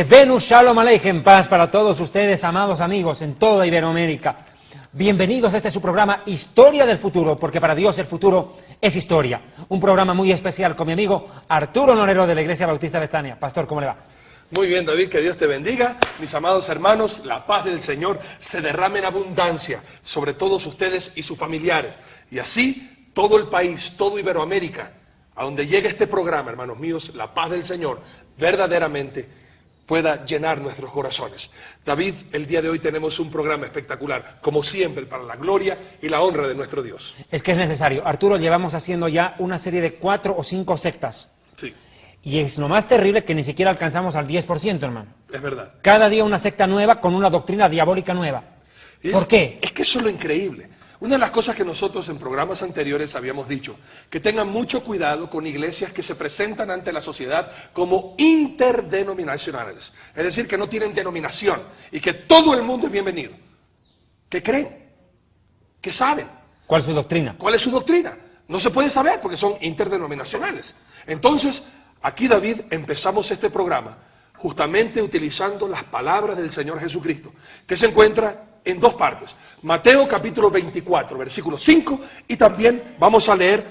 Venus Shalom Aleichem, paz para todos ustedes, amados amigos en toda Iberoamérica. Bienvenidos a este su programa Historia del Futuro, porque para Dios el futuro es historia. Un programa muy especial con mi amigo Arturo Norero de la Iglesia Bautista Betania. Pastor, ¿cómo le va? Muy bien, David, que Dios te bendiga. Mis amados hermanos, la paz del Señor se derrame en abundancia sobre todos ustedes y sus familiares. Y así todo el país, todo Iberoamérica, a donde llegue este programa, hermanos míos, la paz del Señor verdaderamente pueda llenar nuestros corazones. David, el día de hoy tenemos un programa espectacular, como siempre, para la gloria y la honra de nuestro Dios. Es que es necesario. Arturo, llevamos haciendo ya una serie de 4 o 5 sectas. Sí. Y es lo más terrible que ni siquiera alcanzamos al 10%, hermano. Es verdad. Cada día una secta nueva con una doctrina diabólica nueva. ¿Por qué? Es que eso es lo increíble. Una de las cosas que nosotros en programas anteriores habíamos dicho, que tengan mucho cuidado con iglesias que se presentan ante la sociedad como interdenominacionales, es decir, que no tienen denominación y que todo el mundo es bienvenido, que creen, que saben. ¿Cuál es su doctrina? ¿Cuál es su doctrina? No se puede saber porque son interdenominacionales. Entonces, aquí, David, empezamos este programa justamente utilizando las palabras del Señor Jesucristo, que se encuentra en 2 partes. Mateo capítulo 24, versículo 5, y también vamos a leer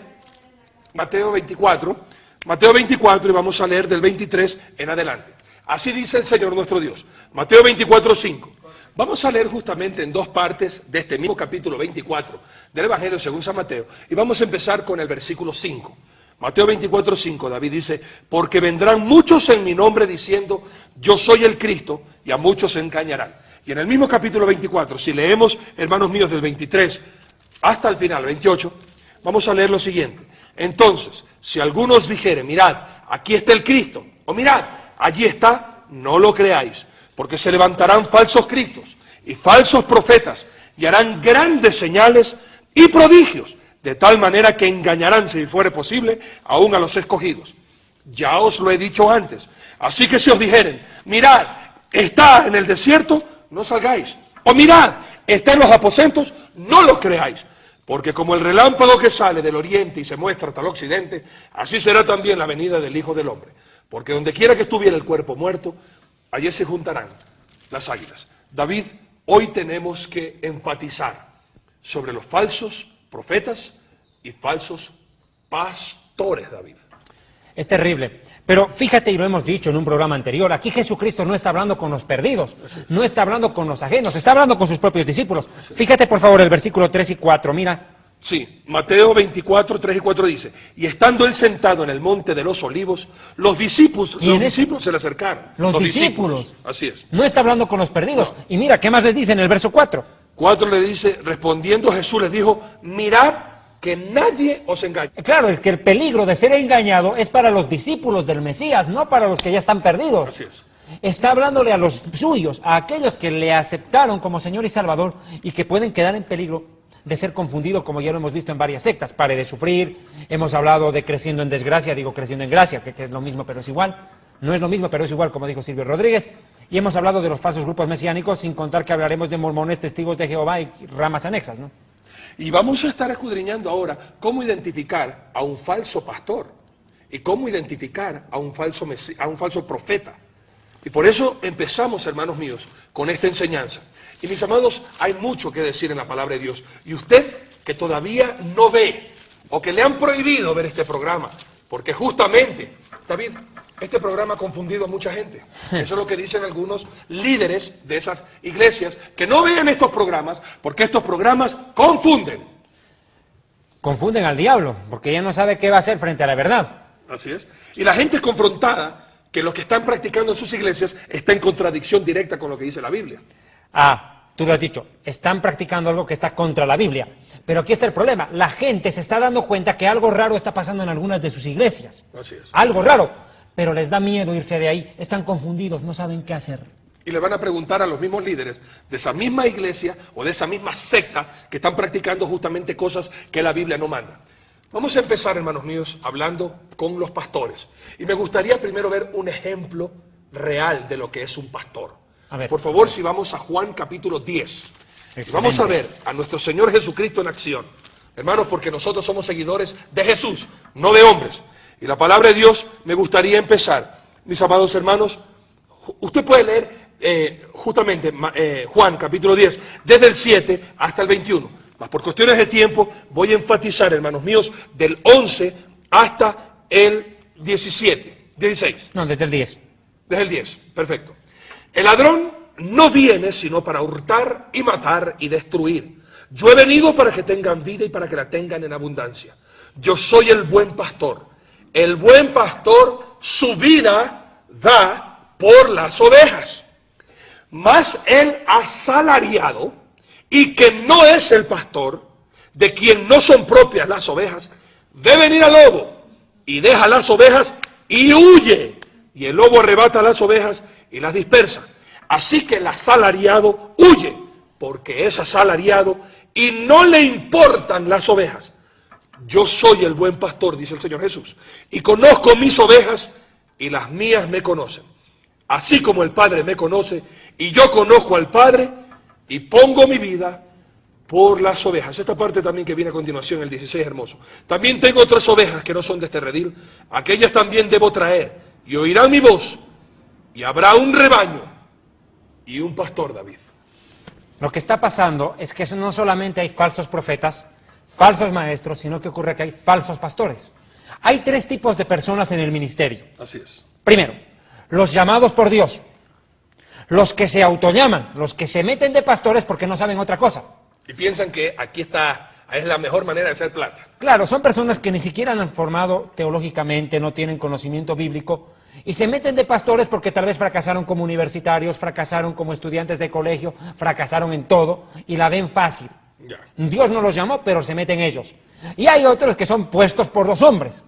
Mateo 24 y vamos a leer del 23 en adelante. Así dice el Señor nuestro Dios. Mateo 24, 5. Vamos a leer justamente en 2 partes de este mismo capítulo 24 del Evangelio según San Mateo, y vamos a empezar con el versículo 5. Mateo 24, 5, David dice, porque vendrán muchos en mi nombre diciendo, yo soy el Cristo, y a muchos se engañarán. Y en el mismo capítulo 24, si leemos, hermanos míos, del 23 hasta el final, 28, vamos a leer lo siguiente. Entonces, si alguno os dijere, mirad, aquí está el Cristo, o mirad, allí está, no lo creáis, porque se levantarán falsos cristos y falsos profetas, y harán grandes señales y prodigios, de tal manera que engañarán, si fuere posible, aún a los escogidos. Ya os lo he dicho antes. Así que si os dijeren, mirad, está en el desierto, no salgáis. O mirad, está en los aposentos, no lo creáis. Porque como el relámpago que sale del oriente y se muestra hasta el occidente, así será también la venida del Hijo del Hombre. Porque donde quiera que estuviera el cuerpo muerto, allí se juntarán las águilas. David, hoy tenemos que enfatizar sobre los falsos profetas y falsos pastores, David. Es terrible. Pero fíjate, y lo hemos dicho en un programa anterior, aquí Jesucristo no está hablando con los perdidos, no está hablando con los ajenos, está hablando con sus propios discípulos. Fíjate, por favor, el versículo 3 y 4, mira. Sí, Mateo 24, 3 y 4 dice, y estando él sentado en el monte de los olivos, los discípulos se le acercaron. Los discípulos. Así es. No está hablando con los perdidos. No. Y mira, ¿qué más les dice en el verso 4? 4 le dice, respondiendo Jesús les dijo, mirad que nadie os engañe. Claro, es que el peligro de ser engañado es para los discípulos del Mesías, no para los que ya están perdidos. Así es. Está hablándole a los suyos, a aquellos que le aceptaron como Señor y Salvador y que pueden quedar en peligro de ser confundidos, como ya lo hemos visto en varias sectas. Pare de sufrir, hemos hablado de creciendo en desgracia, digo creciendo en gracia, que es lo mismo pero es igual. No es lo mismo pero es igual, como dijo Silvio Rodríguez. Y hemos hablado de los falsos grupos mesiánicos, sin contar que hablaremos de mormones, testigos de Jehová y ramas anexas, ¿no? Y vamos a estar escudriñando ahora cómo identificar a un falso pastor y cómo identificar a un falso profeta. Y por eso empezamos, hermanos míos, con esta enseñanza. Y mis amados, hay mucho que decir en la palabra de Dios. Y usted que todavía no ve o que le han prohibido ver este programa, porque justamente, David, este programa ha confundido a mucha gente. Eso es lo que dicen algunos líderes de esas iglesias, que no vean estos programas, porque estos programas confunden. Confunden al diablo, porque ya no sabe qué va a hacer frente a la verdad. Así es. Y la gente es confrontada que lo que están practicando en sus iglesias está en contradicción directa con lo que dice la Biblia. Tú lo has dicho, están practicando algo que está contra la Biblia. Pero aquí está el problema, la gente se está dando cuenta que algo raro está pasando en algunas de sus iglesias. Así es. Algo raro. Pero les da miedo irse de ahí, están confundidos, no saben qué hacer. Y le van a preguntar a los mismos líderes de esa misma iglesia o de esa misma secta que están practicando justamente cosas que la Biblia no manda. Vamos a empezar, hermanos míos, hablando con los pastores. Y me gustaría primero ver un ejemplo real de lo que es un pastor. A ver, por favor, si vamos a Juan capítulo 10. Vamos a ver a nuestro Señor Jesucristo en acción. Hermanos, porque nosotros somos seguidores de Jesús, no de hombres. Y la palabra de Dios me gustaría empezar, mis amados hermanos, Usted puede leer justamente Juan capítulo 10, desde el 7 hasta el 21. Mas por cuestiones de tiempo voy a enfatizar, hermanos míos, del 11 hasta el 16. No, desde el 10. Desde el 10, perfecto. El ladrón no viene sino para hurtar y matar y destruir. Yo he venido para que tengan vida y para que la tengan en abundancia. Yo soy el buen pastor. El buen pastor su vida da por las ovejas. Mas el asalariado, y que no es el pastor, de quien no son propias las ovejas, ve venir al lobo y deja las ovejas y huye. Y el lobo arrebata las ovejas y las dispersa. Así que el asalariado huye, porque es asalariado y no le importan las ovejas. Yo soy el buen pastor, dice el Señor Jesús, y conozco mis ovejas y las mías me conocen. Así como el Padre me conoce y yo conozco al Padre y pongo mi vida por las ovejas. Esta parte también que viene a continuación, el 16, hermoso. También tengo otras ovejas que no son de este redil, aquellas también debo traer y oirán mi voz y habrá un rebaño y un pastor, David. Lo que está pasando es que no solamente hay falsos profetas, falsos maestros, sino que ocurre que hay falsos pastores. Hay tres tipos de personas en el ministerio. Así es. Primero, los llamados por Dios, los que se autollaman, los que se meten de pastores porque no saben otra cosa. Y piensan que aquí es la mejor manera de hacer plata. Claro, son personas que ni siquiera han formado teológicamente, no tienen conocimiento bíblico, y se meten de pastores porque tal vez fracasaron como universitarios, fracasaron como estudiantes de colegio, fracasaron en todo, y la ven fácil. Ya. Dios no los llamó, pero se meten ellos. Y hay otros que son puestos por los hombres.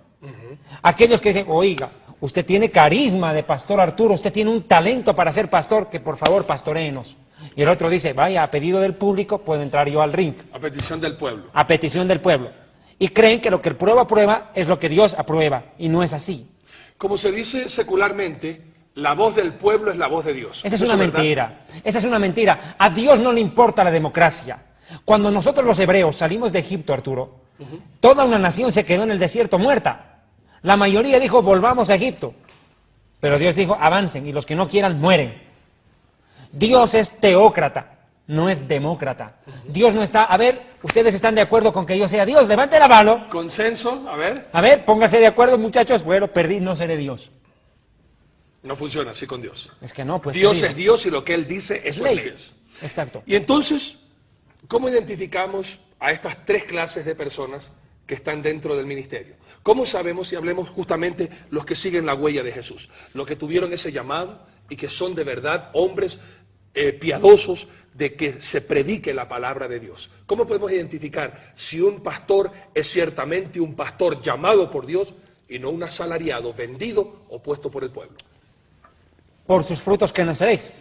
Aquellos que dicen, oiga, usted tiene carisma de pastor Arturo, usted tiene un talento para ser pastor, que por favor pastoréenos. Y el otro dice, vaya, a pedido del público puedo entrar yo al ring. A petición del pueblo. A petición del pueblo. Y creen que lo que el pueblo aprueba es lo que Dios aprueba, y no es así. Como se dice secularmente, la voz del pueblo es la voz de Dios. Esa es una mentira. Esa es una mentira. A Dios no le importa la democracia. Cuando nosotros los hebreos salimos de Egipto, Arturo, toda una nación se quedó en el desierto muerta. La mayoría dijo, volvamos a Egipto. Pero Dios dijo, avancen, y los que no quieran mueren. Dios es teócrata, no es demócrata. Dios no está, a ver, ustedes están de acuerdo con que yo sea Dios, levante la mano. Consenso, a ver. A ver, pónganse de acuerdo, muchachos. Bueno, perdí, no seré Dios. No funciona así con Dios. Es que no, pues. Dios es Dios y lo que Él dice es ley. leyes. Exacto. Y entonces, ¿cómo identificamos a estas tres clases de personas que están dentro del ministerio? ¿Cómo sabemos, si hablemos justamente los que siguen la huella de Jesús, los que tuvieron ese llamado y que son de verdad hombres piadosos de que se predique la palabra de Dios? ¿Cómo podemos identificar si un pastor es ciertamente un pastor llamado por Dios y no un asalariado, vendido o puesto por el pueblo? Por sus frutos conoceréis.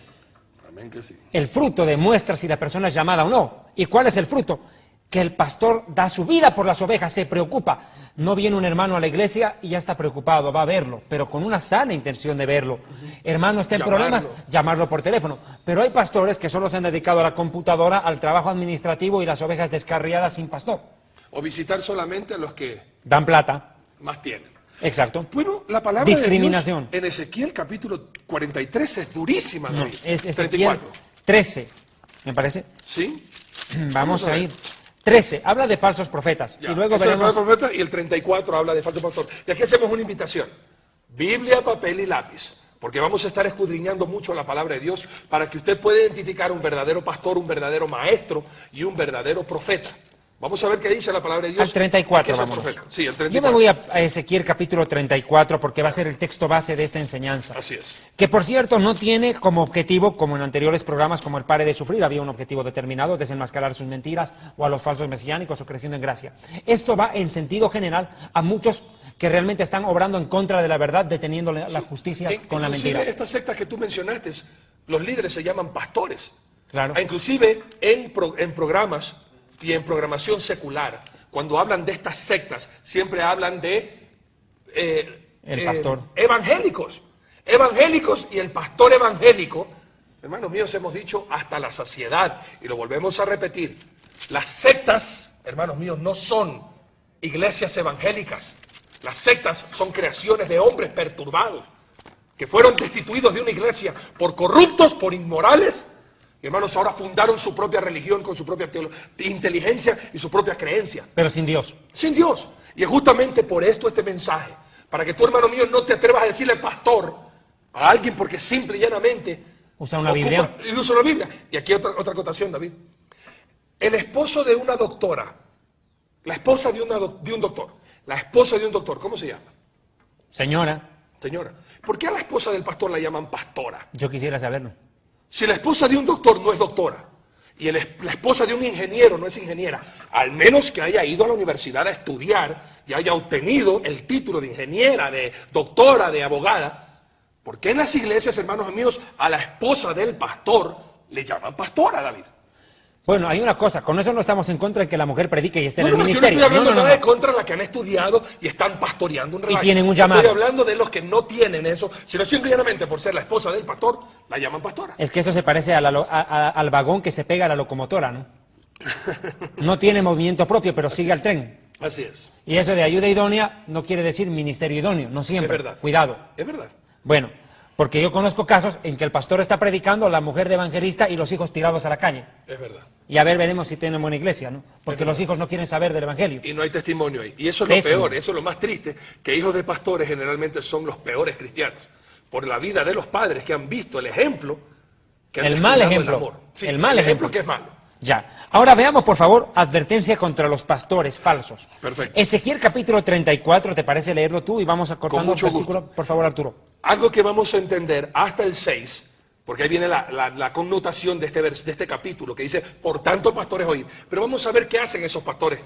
Amén que sí. El fruto demuestra si la persona es llamada o no. ¿Y cuál es el fruto? Que el pastor da su vida por las ovejas, se preocupa. No viene un hermano a la iglesia y ya está preocupado, va a verlo, pero con una sana intención de verlo. Hermano está en problemas, llamarlo por teléfono. Pero hay pastores que solo se han dedicado a la computadora, al trabajo administrativo y las ovejas descarriadas sin pastor. O visitar solamente a los que Dan plata. más tienen. Exacto. Bueno, la palabra Discriminación. de Dios en Ezequiel capítulo 43 es durísima, No, David. es Ezequiel 34. 13, me parece. ¿Sí? Vamos a ir. 13, habla de falsos profetas. Ya, Y luego ese es el veremos. falso profeta, y el 34 habla de falso pastor. Y aquí hacemos una invitación. Biblia, papel y lápiz. Porque vamos a estar escudriñando mucho la palabra de Dios para que usted pueda identificar un verdadero pastor, un verdadero maestro y un verdadero profeta. Vamos a ver qué dice la palabra de Dios. Al 34 ¿Qué es el vámonos. profeta? Sí, el 34. Yo me voy a Ezequiel capítulo 34 porque va a ser el texto base de esta enseñanza. Así es. Que por cierto no tiene como objetivo, como en anteriores programas como el Pare de Sufrir, había un objetivo determinado, desenmascarar sus mentiras o a los falsos mesiánicos o creciendo en gracia. Esto va en sentido general a muchos que realmente están obrando en contra de la verdad, deteniendo la justicia con la Inclusive, mentira. estas sectas que tú mencionaste, los líderes se llaman pastores. Claro. Inclusive en programas y en programación secular, cuando hablan de estas sectas, siempre hablan de El pastor. Evangélicos y el pastor evangélico. Hermanos míos, hemos dicho hasta la saciedad y lo volvemos a repetir. Las sectas, hermanos míos, no son iglesias evangélicas. Las sectas son creaciones de hombres perturbados. que fueron destituidos de una iglesia por corruptos, por inmorales. Y hermanos, ahora fundaron su propia religión con su propia inteligencia y su propia creencia. Pero sin Dios. Sin Dios. Y es justamente por esto este mensaje. Para que tú, hermano mío, no te atrevas a decirle pastor a alguien porque simple y llanamente usa una Biblia. Y usa una Biblia. Y aquí otra acotación, David. El esposo de una doctora, la esposa de un doctor, la esposa de un doctor, ¿cómo se llama? Señora. Señora. ¿Por qué a la esposa del pastor la llaman pastora? Yo quisiera saberlo. Si la esposa de un doctor no es doctora y la esposa de un ingeniero no es ingeniera, al menos que haya ido a la universidad a estudiar y haya obtenido el título de ingeniera, de doctora, de abogada, ¿por qué en las iglesias, hermanos míos, a la esposa del pastor le llaman pastora, David? Bueno, hay una cosa, con eso no estamos en contra de que la mujer predique y esté en el Yo no ministerio. estoy hablando nada de contra la que han estudiado y están pastoreando un rebaño. Y tienen un llamado. Estoy hablando de los que no tienen eso, sino simplemente por ser la esposa del pastor, la llaman pastora. Es que eso se parece a al vagón que se pega a la locomotora, ¿no? No tiene movimiento propio, pero sigue al tren. Así es. Y eso de ayuda idónea no quiere decir ministerio idóneo, no siempre. Es verdad. Cuidado. Es verdad. Bueno, porque yo conozco casos en que el pastor está predicando, la mujer de evangelista y los hijos tirados a la calle. Es verdad. Y a ver, veremos si tienen buena iglesia, ¿no? Porque los hijos no quieren saber del evangelio. Y no hay testimonio ahí. Y eso es lo peor, eso es lo más triste, que hijos de pastores generalmente son los peores cristianos. Por la vida de los padres que han visto el ejemplo, que han El mal descuidado ejemplo. el amor. Sí, El mal ejemplo. que es malo. Ya. Ahora veamos, por favor, advertencia contra los pastores falsos. Perfecto. Ezequiel capítulo 34, ¿te parece leerlo tú? Y vamos acortando el mucho versículo, gusto. por favor, Arturo. Algo que vamos a entender hasta el 6, porque ahí viene la connotación de este capítulo, que dice, por tanto, pastores, oíd. Pero vamos a ver qué hacen esos pastores,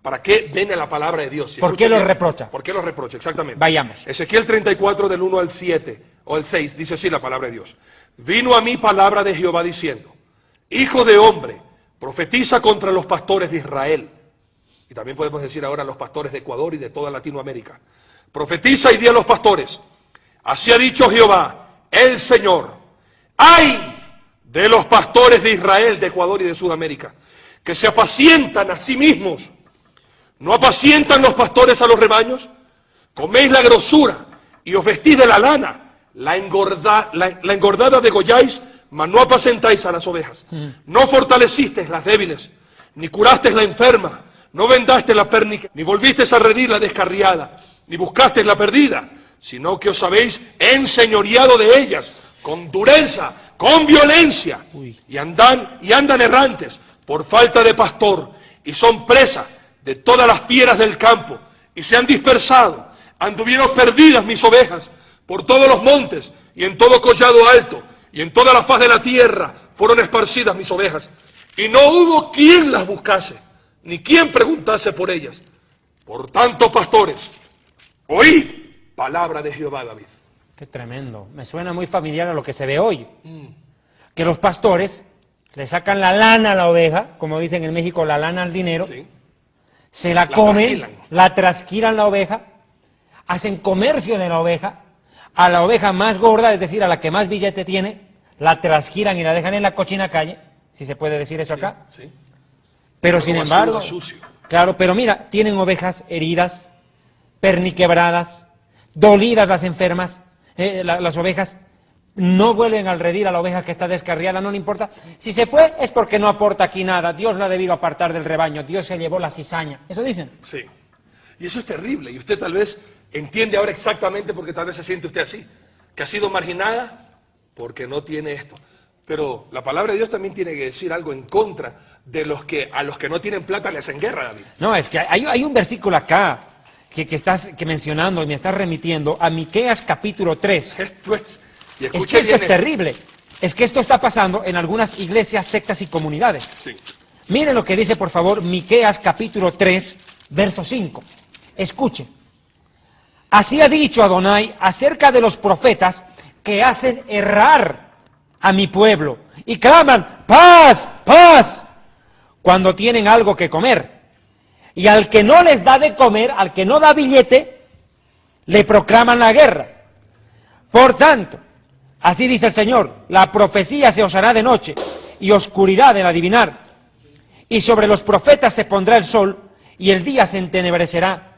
para qué viene la palabra de Dios. ¿Por qué los reprocha? ¿Por qué los reprocha? Exactamente. Vayamos. Ezequiel 34, del 1 al 7, o al 6, dice así la palabra de Dios. Vino a mí palabra de Jehová diciendo, hijo de hombre, profetiza contra los pastores de Israel. Y también podemos decir ahora los pastores de Ecuador y de toda Latinoamérica. Profetiza y di a los pastores, así ha dicho Jehová, el Señor, ¡ay de los pastores de Israel, de Ecuador y de Sudamérica, que se apacientan a sí mismos! ¿No apacientan los pastores a los rebaños? Coméis la grosura y os vestís de la lana, la engordada degolláis, mas no apacentáis a las ovejas. No fortalecisteis las débiles, ni curasteis la enferma, no vendasteis la pérnica, ni volvisteis a redir la descarriada, ni buscasteis la perdida, sino que os habéis enseñoreado de ellas, con dureza, con violencia, y andan errantes por falta de pastor, y son presa de todas las fieras del campo, y se han dispersado, anduvieron perdidas mis ovejas, por todos los montes, y en todo collado alto, y en toda la faz de la tierra fueron esparcidas mis ovejas, y no hubo quien las buscase, ni quien preguntase por ellas. Por tanto, pastores, oíd palabra de Jehová, David. Qué tremendo. Me suena muy familiar a lo que se ve hoy. Que los pastores le sacan la lana a la oveja, como dicen en México, la lana al dinero, Sí. se la comen, la trasquilan la oveja, hacen comercio de la oveja, a la oveja más gorda, es decir, a la que más billete tiene, la trasquilan y la dejan en la cochina calle, si se puede decir eso acá. Sí. Pero Algo sin basura, embargo, sucio. claro, pero mira, tienen ovejas heridas, perniquebradas, dolidas las enfermas, las ovejas no vuelven al redil a la oveja que está descarriada, no le importa. Si se fue es porque no aporta aquí nada, Dios la ha debido apartar del rebaño, Dios se llevó la cizaña, eso dicen. Sí. Y eso es terrible. Y usted tal vez entiende ahora exactamente porque tal vez se siente usted así, que ha sido marginada porque no tiene esto. Pero la palabra de Dios también tiene que decir algo en contra de a los que no tienen plata le hacen guerra, David. No, es que hay un versículo acá que estás mencionando y me estás remitiendo a Miqueas capítulo 3. Esto es. Y Es que escuche esto es bien terrible. Es que esto está pasando en algunas iglesias, sectas y comunidades. Sí. Miren lo que dice, por favor, Miqueas capítulo 3, verso 5. Escuchen. Así ha dicho Adonai acerca de los profetas que hacen errar a mi pueblo y claman, paz, paz, cuando tienen algo que comer. Y al que no les da de comer, al que no da billete, le proclaman la guerra. Por tanto, así dice el Señor, la profecía se os hará de noche y oscuridad el adivinar. Y sobre los profetas se pondrá el sol y el día se entenebrecerá.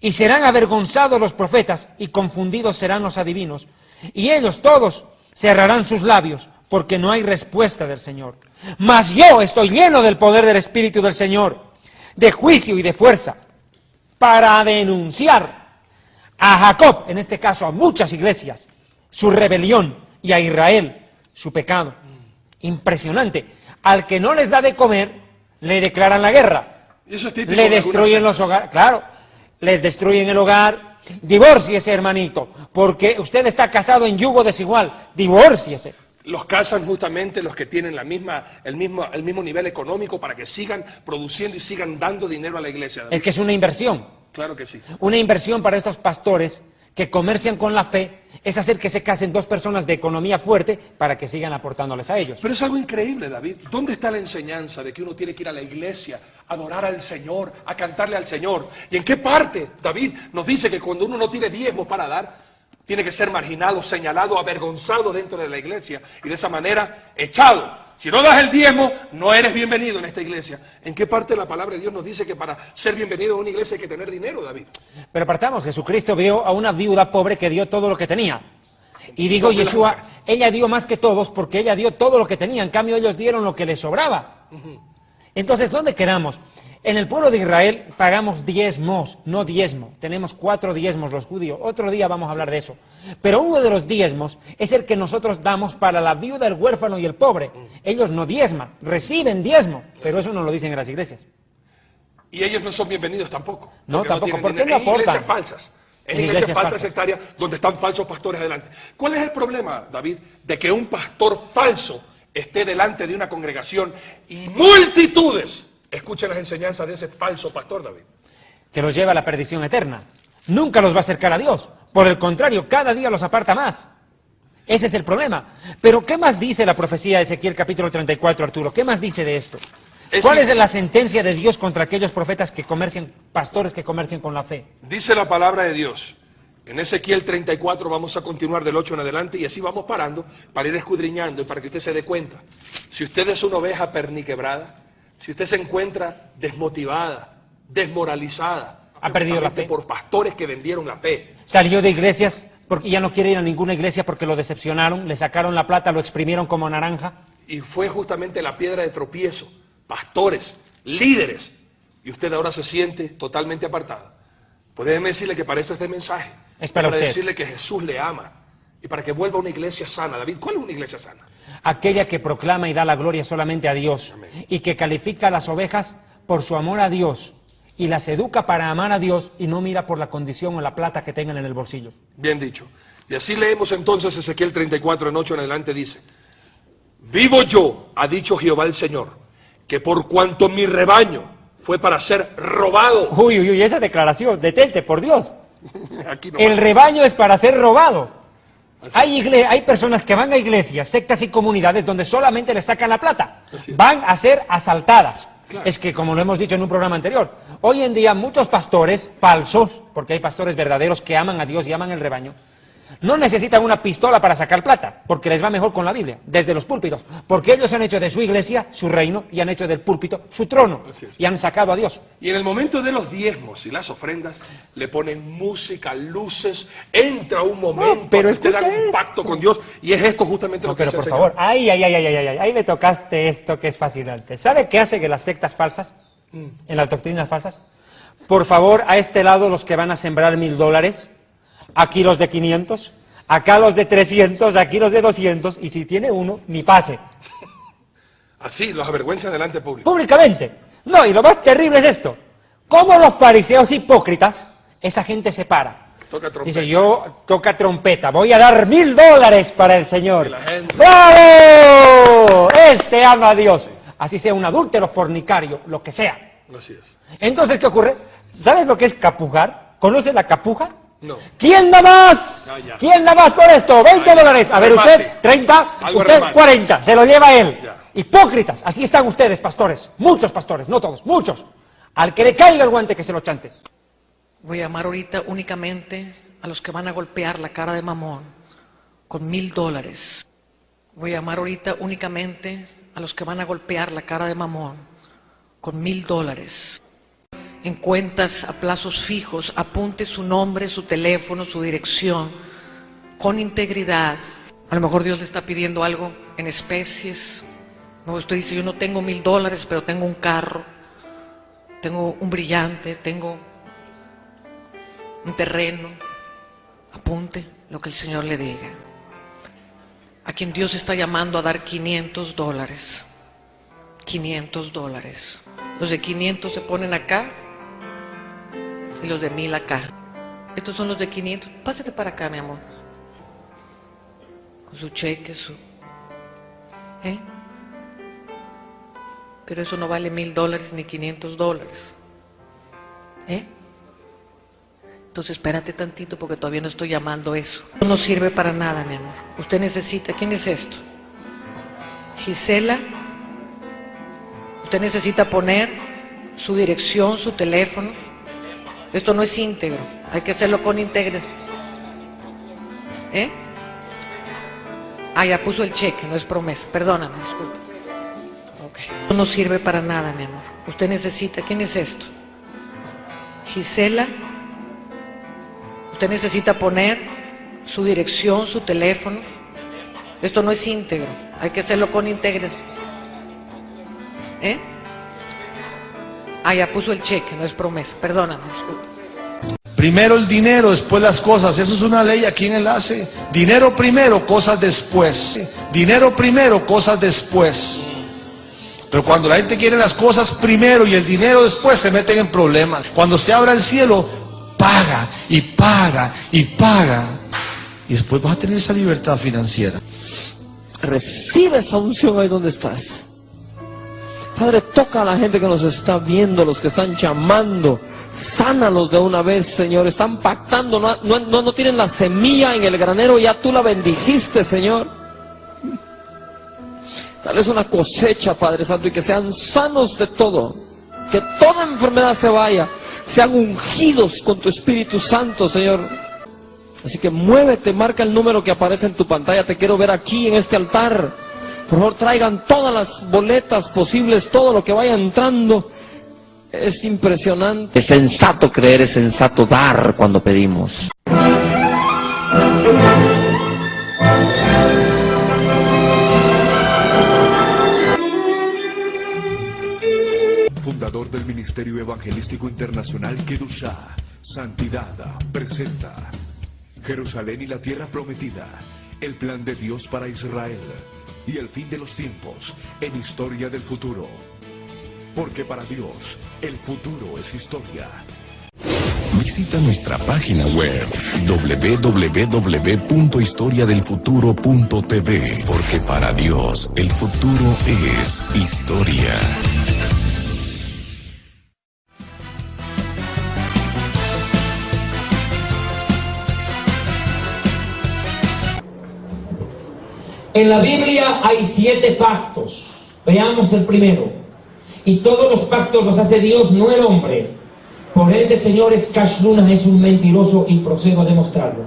Y serán avergonzados los profetas y confundidos serán los adivinos. y ellos todos cerrarán sus labios, porque no hay respuesta del Señor. Mas yo estoy lleno del poder del Espíritu del Señor, de juicio y de fuerza, para denunciar a Jacob, en este caso a muchas iglesias, su rebelión, y a Israel su pecado. Impresionante. Al que no les da de comer, le declaran la guerra. Eso es típico Le de destruyen algunas los hogares. Claro, les destruyen el hogar. Divórciese, hermanito, porque usted está casado en yugo desigual. Divórciese. Los casan justamente los que tienen el mismo nivel económico para que sigan produciendo y sigan dando dinero a la iglesia. Es que es una inversión. Claro que sí. Una inversión para estos pastores que comercian con la fe es hacer que se casen dos personas de economía fuerte para que sigan aportándoles a ellos. Pero es algo increíble, David. ¿Dónde está la enseñanza de que uno tiene que ir a la iglesia, a adorar al Señor, a cantarle al Señor? ¿Y en qué parte, David, nos dice que cuando uno no tiene diezmo para dar, tiene que ser marginado, señalado, avergonzado dentro de la iglesia y de esa manera echado? Si no das el diezmo, no eres bienvenido en esta iglesia. ¿En qué parte de la palabra de Dios nos dice que para ser bienvenido a una iglesia hay que tener dinero, David? Pero partamos, Jesucristo vio a una viuda pobre que dio todo lo que tenía. Y dijo Yeshua, ella dio más que todos porque ella dio todo lo que tenía, en cambio ellos dieron lo que les sobraba. Entonces, ¿dónde quedamos? En el pueblo de Israel pagamos diezmos, no diezmo. Tenemos 4 diezmos los judíos. Otro día vamos a hablar de eso. Pero uno de los diezmos es el que nosotros damos para la viuda, el huérfano y el pobre. Ellos no diezman, reciben diezmo, pero eso no lo dicen en las iglesias. Y ellos no son bienvenidos tampoco. No, tampoco. ¿Por qué no en aportan? iglesias falsas. En iglesias falsas sectarias donde están falsos pastores adelante. ¿Cuál es el problema, David, de que un pastor falso esté delante de una congregación y multitudes escuchen las enseñanzas de ese falso pastor, David? Que los lleva a la perdición eterna. Nunca los va a acercar a Dios. Por el contrario, cada día los aparta más. Ese es el problema. Pero, ¿qué más dice la profecía de Ezequiel capítulo 34, Arturo? ¿Qué más dice de esto? ¿Cuál es la sentencia de Dios contra aquellos profetas que comercian, pastores que comercian con la fe? Dice la palabra de Dios. En Ezequiel 34 vamos a continuar del 8 en adelante y así vamos parando para ir escudriñando y para que usted se dé cuenta. Si usted es una oveja perniquebrada, si usted se encuentra desmotivada, desmoralizada, ha perdido la fe por pastores que vendieron la fe, salió de iglesias porque ya no quiere ir a ninguna iglesia porque lo decepcionaron, le sacaron la plata, lo exprimieron como naranja. Y fue justamente la piedra de tropiezo, pastores, líderes, y usted ahora se siente totalmente apartada. Pues déjeme decirle que para esto este mensaje es para usted. Decirle que Jesús le ama y para que vuelva a una iglesia sana. David, ¿cuál es una iglesia sana? Aquella que proclama y da la gloria solamente a Dios. Amén. Y que califica a las ovejas por su amor a Dios y las educa para amar a Dios y no mira por la condición o la plata que tengan en el bolsillo. Bien dicho. Y así leemos entonces Ezequiel 34 en 8 en adelante dice: vivo yo, ha dicho Jehová el Señor, que por cuanto mi rebaño fue para ser robado. Uy, uy, uy, esa declaración, detente, por Dios. Aquí no el rebaño es para ser robado. Hay personas que van a iglesias, sectas y comunidades donde solamente les sacan la plata. Van a ser asaltadas. Claro. Es que, como lo hemos dicho en un programa anterior, hoy en día muchos pastores falsos, porque hay pastores verdaderos que aman a Dios y aman el rebaño, no necesitan una pistola para sacar plata, porque les va mejor con la Biblia, desde los púlpitos, porque ellos han hecho de su iglesia su reino y han hecho del púlpito su trono y han sacado a Dios. Y en el momento de los diezmos y las ofrendas le ponen música, luces, entra un momento, pero te dan un pacto con Dios y es esto justamente lo que dice el Señor. Pero por favor, ahí me tocaste esto que es fascinante. ¿Sabe qué hace que las sectas falsas, en las doctrinas falsas? Por favor, a este lado los que van a sembrar $1,000, aquí los de 500, acá los de 300, aquí los de 200, y si tiene uno, ni pase. Así, los avergüenzan delante del público. Públicamente. No, y lo más terrible es esto. ¿Cómo los fariseos hipócritas, esa gente se para? Toca trompeta. Dice, yo toca trompeta, voy a dar $1,000 para el Señor. Gente... ¡Bravo! Este ama a Dios. Así sea un adúltero, fornicario, lo que sea. Así es. Entonces, ¿qué ocurre? ¿Sabes lo que es capujar? ¿Conoce la capuja? No. ¿Quién da más? Ya. ¿Quién da más por esto? $20. A ver, usted 30, usted 40. Se lo lleva él. Ya. Hipócritas. Así están ustedes, pastores. Muchos pastores, no todos, muchos. Al que le caiga el guante, que se lo chante. Voy a llamar ahorita únicamente a los que van a golpear la cara de Mamón con $1,000. Voy a llamar ahorita únicamente a los que van a golpear la cara de Mamón con $1,000. En cuentas a plazos fijos, apunte su nombre, su teléfono, su dirección con integridad. A lo mejor Dios le está pidiendo algo en especies. No, usted dice, yo no tengo $1000, pero tengo un carro, tengo un brillante, tengo un terreno. Apunte lo que el Señor le diga. A quien Dios está llamando a dar $500. $500. Los de 500 se ponen acá y los de 1000 acá. Estos son los de 500. Pásate para acá, mi amor. Con su cheque, Pero eso no vale $1000 ni $500. Entonces espérate tantito porque todavía no estoy llamando eso. No sirve para nada, mi amor. Usted necesita, ¿quién es esto? Gisela. Usted necesita poner su dirección, su teléfono. Esto no es íntegro, hay que hacerlo con integridad. Ya puso el cheque, no es promesa. Perdóname, disculpe. Okay. No sirve para nada, mi amor. Usted necesita, ¿quién es esto? Gisela. Usted necesita poner su dirección, su teléfono. Esto no es íntegro, hay que hacerlo con integridad. Ya puso el cheque, no es promesa. Perdóname, disculpe. Primero el dinero, después las cosas. Eso es una ley aquí en Enlace. Dinero primero, cosas después. Dinero primero, cosas después. Pero cuando la gente quiere las cosas primero y el dinero después, se meten en problemas. Cuando se abra el cielo, paga y paga y paga. Y después vas a tener esa libertad financiera. Recibe esa unción ahí donde estás. Padre, toca a la gente que nos está viendo, los que están llamando, sánalos de una vez, Señor. Están pactando, no tienen la semilla en el granero, ya tú la bendijiste, Señor. Dales una cosecha, Padre Santo, y que sean sanos de todo, que toda enfermedad se vaya, sean ungidos con tu Espíritu Santo, Señor. Así que muévete, marca el número que aparece en tu pantalla. Te quiero ver aquí en este altar. Por favor, traigan todas las boletas posibles, todo lo que vaya entrando. Es impresionante. Es sensato creer, es sensato dar cuando pedimos. Fundador del Ministerio Evangelístico Internacional Kedushá, Santidad, presenta Jerusalén y la Tierra Prometida, el plan de Dios para Israel y el fin de los tiempos en Historia del Futuro. Porque para Dios, el futuro es historia. Visita nuestra página web www.historiadelfuturo.tv, porque para Dios, el futuro es historia. En la Biblia hay 7 pactos. Veamos el primero. Y todos los pactos los hace Dios, no el hombre. Por ende, señores, Cash Luna es un mentiroso y procedo a demostrarlo.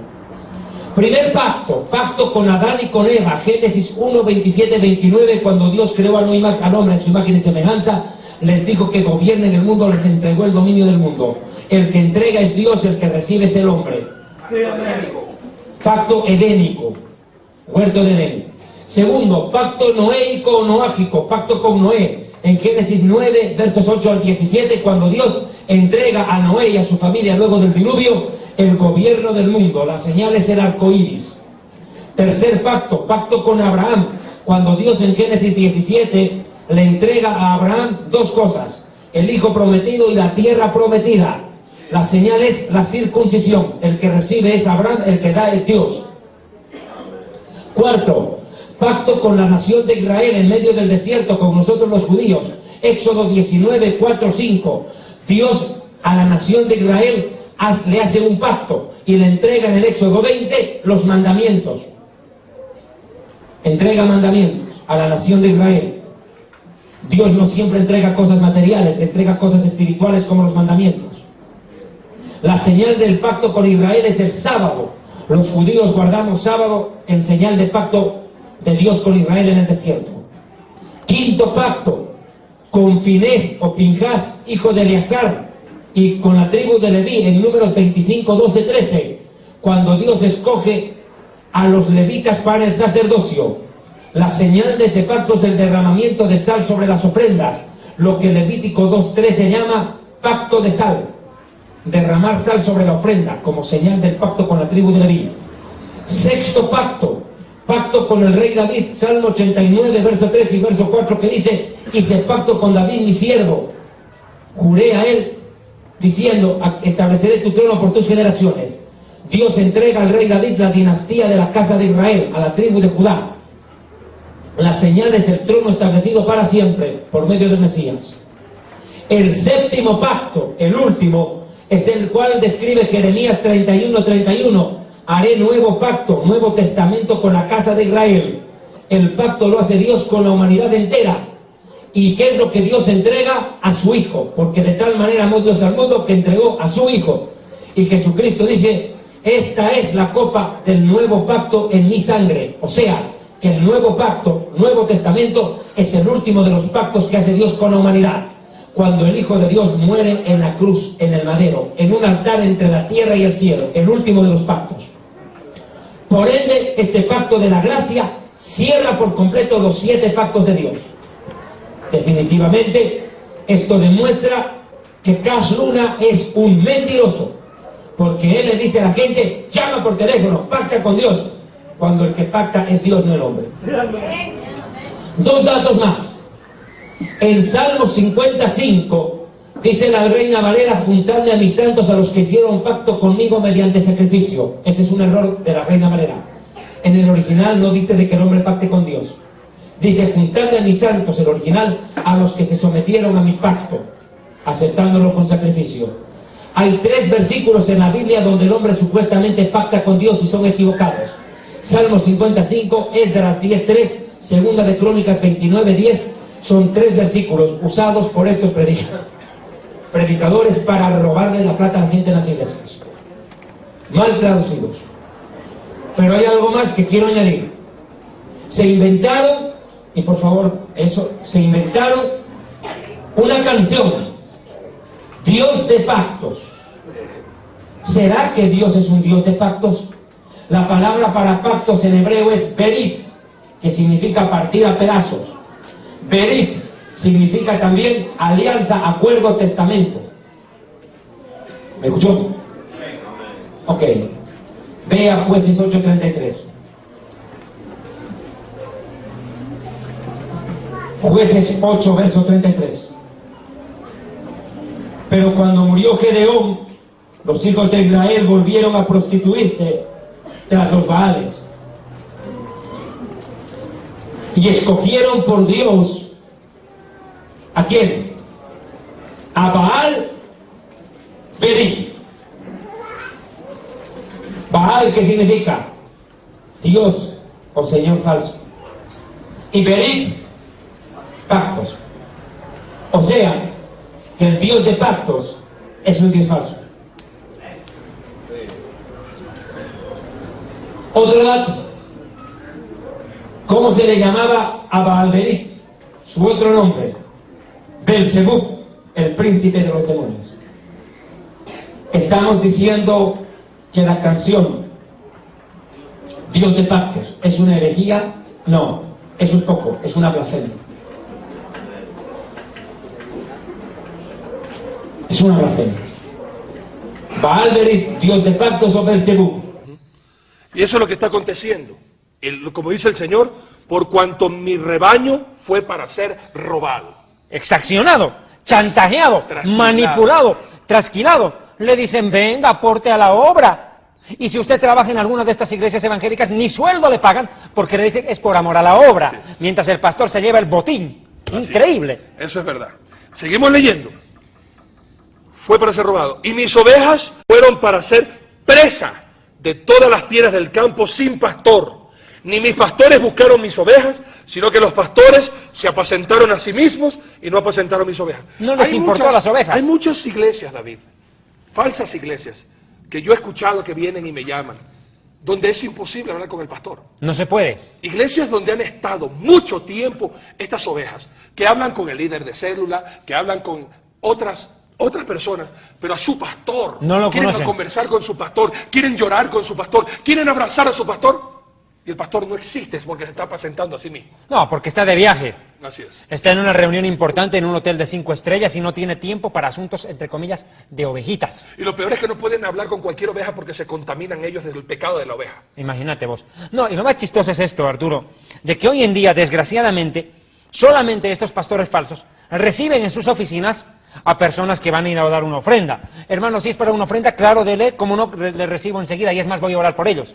Primer pacto, pacto con Adán y con Eva. Génesis 1, 27, 29. Cuando Dios creó al hombre en su imagen y semejanza, les dijo que gobiernen el mundo, les entregó el dominio del mundo. El que entrega es Dios, el que recibe es el hombre. Pacto edénico, huerto de Edén. Segundo, pacto noéico o noágico, pacto con Noé. En Génesis 9, versos 8 al 17, cuando Dios entrega a Noé y a su familia luego del diluvio el gobierno del mundo. La señal es el arco iris. Tercer pacto, pacto con Abraham. Cuando Dios en Génesis 17 le entrega a Abraham 2 cosas: el hijo prometido y la tierra prometida. La señal es la circuncisión. El que recibe es Abraham, el que da es Dios. Cuarto, pacto con la nación de Israel en medio del desierto, con nosotros los judíos. Éxodo 19, 4, 5. Dios a la nación de Israel le hace un pacto y le entrega en el Éxodo 20 los mandamientos. Entrega mandamientos a la nación de Israel. Dios no siempre entrega cosas materiales, entrega cosas espirituales como los mandamientos. La señal del pacto con Israel es el sábado. Los judíos guardamos sábado en señal de pacto de Dios con Israel en el desierto. Quinto pacto, con Finés o Pinjás, hijo de Eleazar, y con la tribu de Leví, en Números 25, 12, 13, cuando Dios escoge a los levitas para el sacerdocio. La señal de ese pacto es el derramamiento de sal sobre las ofrendas, lo que Levítico 2:3 se llama pacto de sal. Derramar sal sobre la ofrenda como señal del pacto con la tribu de Leví. Sexto pacto, pacto con el rey David, Salmo 89, verso 3 y verso 4, que dice: hice pacto con David mi siervo, juré a él diciendo, estableceré tu trono por tus generaciones. Dios entrega al rey David la dinastía de la casa de Israel, a la tribu de Judá. La señal es el trono establecido para siempre por medio del Mesías. El séptimo pacto, el último, es el cual describe Jeremías 31:31. Haré nuevo pacto, nuevo testamento con la casa de Israel. El pacto lo hace Dios con la humanidad entera. ¿Y qué es lo que Dios entrega? A su Hijo, porque de tal manera amó Dios al mundo que entregó a su Hijo. Y Jesucristo dice: esta es la copa del nuevo pacto en mi sangre. O sea, que el nuevo pacto, nuevo testamento, es el último de los pactos que hace Dios con la humanidad. Cuando el Hijo de Dios muere en la cruz, en el madero, en un altar entre la tierra y el cielo, el último de los pactos. Por ende, este pacto de la gracia cierra por completo los 7 pactos de Dios. Definitivamente, esto demuestra que Cash Luna es un mentiroso, porque él le dice a la gente: llama por teléfono, pacta con Dios, cuando el que pacta es Dios, no el hombre. 2 datos más. En Salmo 55 dice la Reina Valera: juntadle a mis santos, a los que hicieron pacto conmigo mediante sacrificio. Ese es un error de la Reina Valera. En el original no dice de que el hombre pacte con Dios. Dice: juntadle a mis santos, el original, a los que se sometieron a mi pacto, aceptándolo con sacrificio. Hay 3 versículos en la Biblia donde el hombre supuestamente pacta con Dios y son equivocados. Salmo 55, Esdras 10:3, Segunda de Crónicas 29:10, son 3 versículos usados por estos predicadores para robarle la plata a la gente en las iglesias. Mal traducidos. Pero hay algo más que quiero añadir. Se inventaron, y por favor, se inventaron una canción: Dios de pactos. ¿Será que Dios es un Dios de pactos? La palabra para pactos en hebreo es berit, que significa partir a pedazos. Berit significa también alianza, acuerdo, testamento. ¿Me escuchó? Ok. Vea Jueces 8:33. Jueces 8, verso 33. Pero cuando murió Gedeón, los hijos de Israel volvieron a prostituirse tras los Baales. Y escogieron por Dios, ¿a quién? A Baal Berit. Baal, ¿qué significa? Dios o Señor falso. Y Berit, pactos. O sea, que el Dios de pactos es un Dios falso. Otro dato: ¿cómo se le llamaba a Baal-Berit? Su otro nombre: Belzebub, el príncipe de los demonios. Estamos diciendo que la canción Dios de pactos es una herejía. No, eso es poco, es una blasfemia. Es una blasfemia. Baal-Berit, Dios de pactos, o Belzebub. Y eso es lo que está aconteciendo. Como dice el Señor: por cuanto mi rebaño fue para ser robado. Exaccionado, chantajeado, manipulado, trasquilado. Le dicen: venga, aporte a la obra. Y si usted trabaja en alguna de estas iglesias evangélicas, ni sueldo le pagan, porque le dicen es por amor a la obra, sí, mientras el pastor se lleva el botín. Así increíble. Es. Eso es verdad. Seguimos leyendo. Fue para ser robado. Y mis ovejas fueron para ser presa de todas las fieras del campo sin pastor. Ni mis pastores buscaron mis ovejas, sino que los pastores se apacentaron a sí mismos y no apacentaron mis ovejas. No les importó las ovejas. Hay muchas iglesias, David, falsas iglesias, que yo he escuchado que vienen y me llaman, donde es imposible hablar con el pastor. No se puede. Iglesias donde han estado mucho tiempo estas ovejas, que hablan con el líder de célula, que hablan con otras personas, pero a su pastor no lo quieren conocen. Conversar con su pastor, quieren llorar con su pastor, quieren abrazar a su pastor. Y el pastor no existe porque se está apacentando a sí mismo. No, porque está de viaje. Así es. Está en una reunión importante en un hotel de 5 estrellas y no tiene tiempo para asuntos, entre comillas, de ovejitas. Y lo peor es que no pueden hablar con cualquier oveja porque se contaminan ellos del pecado de la oveja. Imagínate vos. No, y lo más chistoso es esto, Arturo, de que hoy en día, desgraciadamente, solamente estos pastores falsos reciben en sus oficinas a personas que van a ir a dar una ofrenda. Hermano, si es para una ofrenda, claro, dele, como no, le recibo enseguida, y es más, voy a orar por ellos.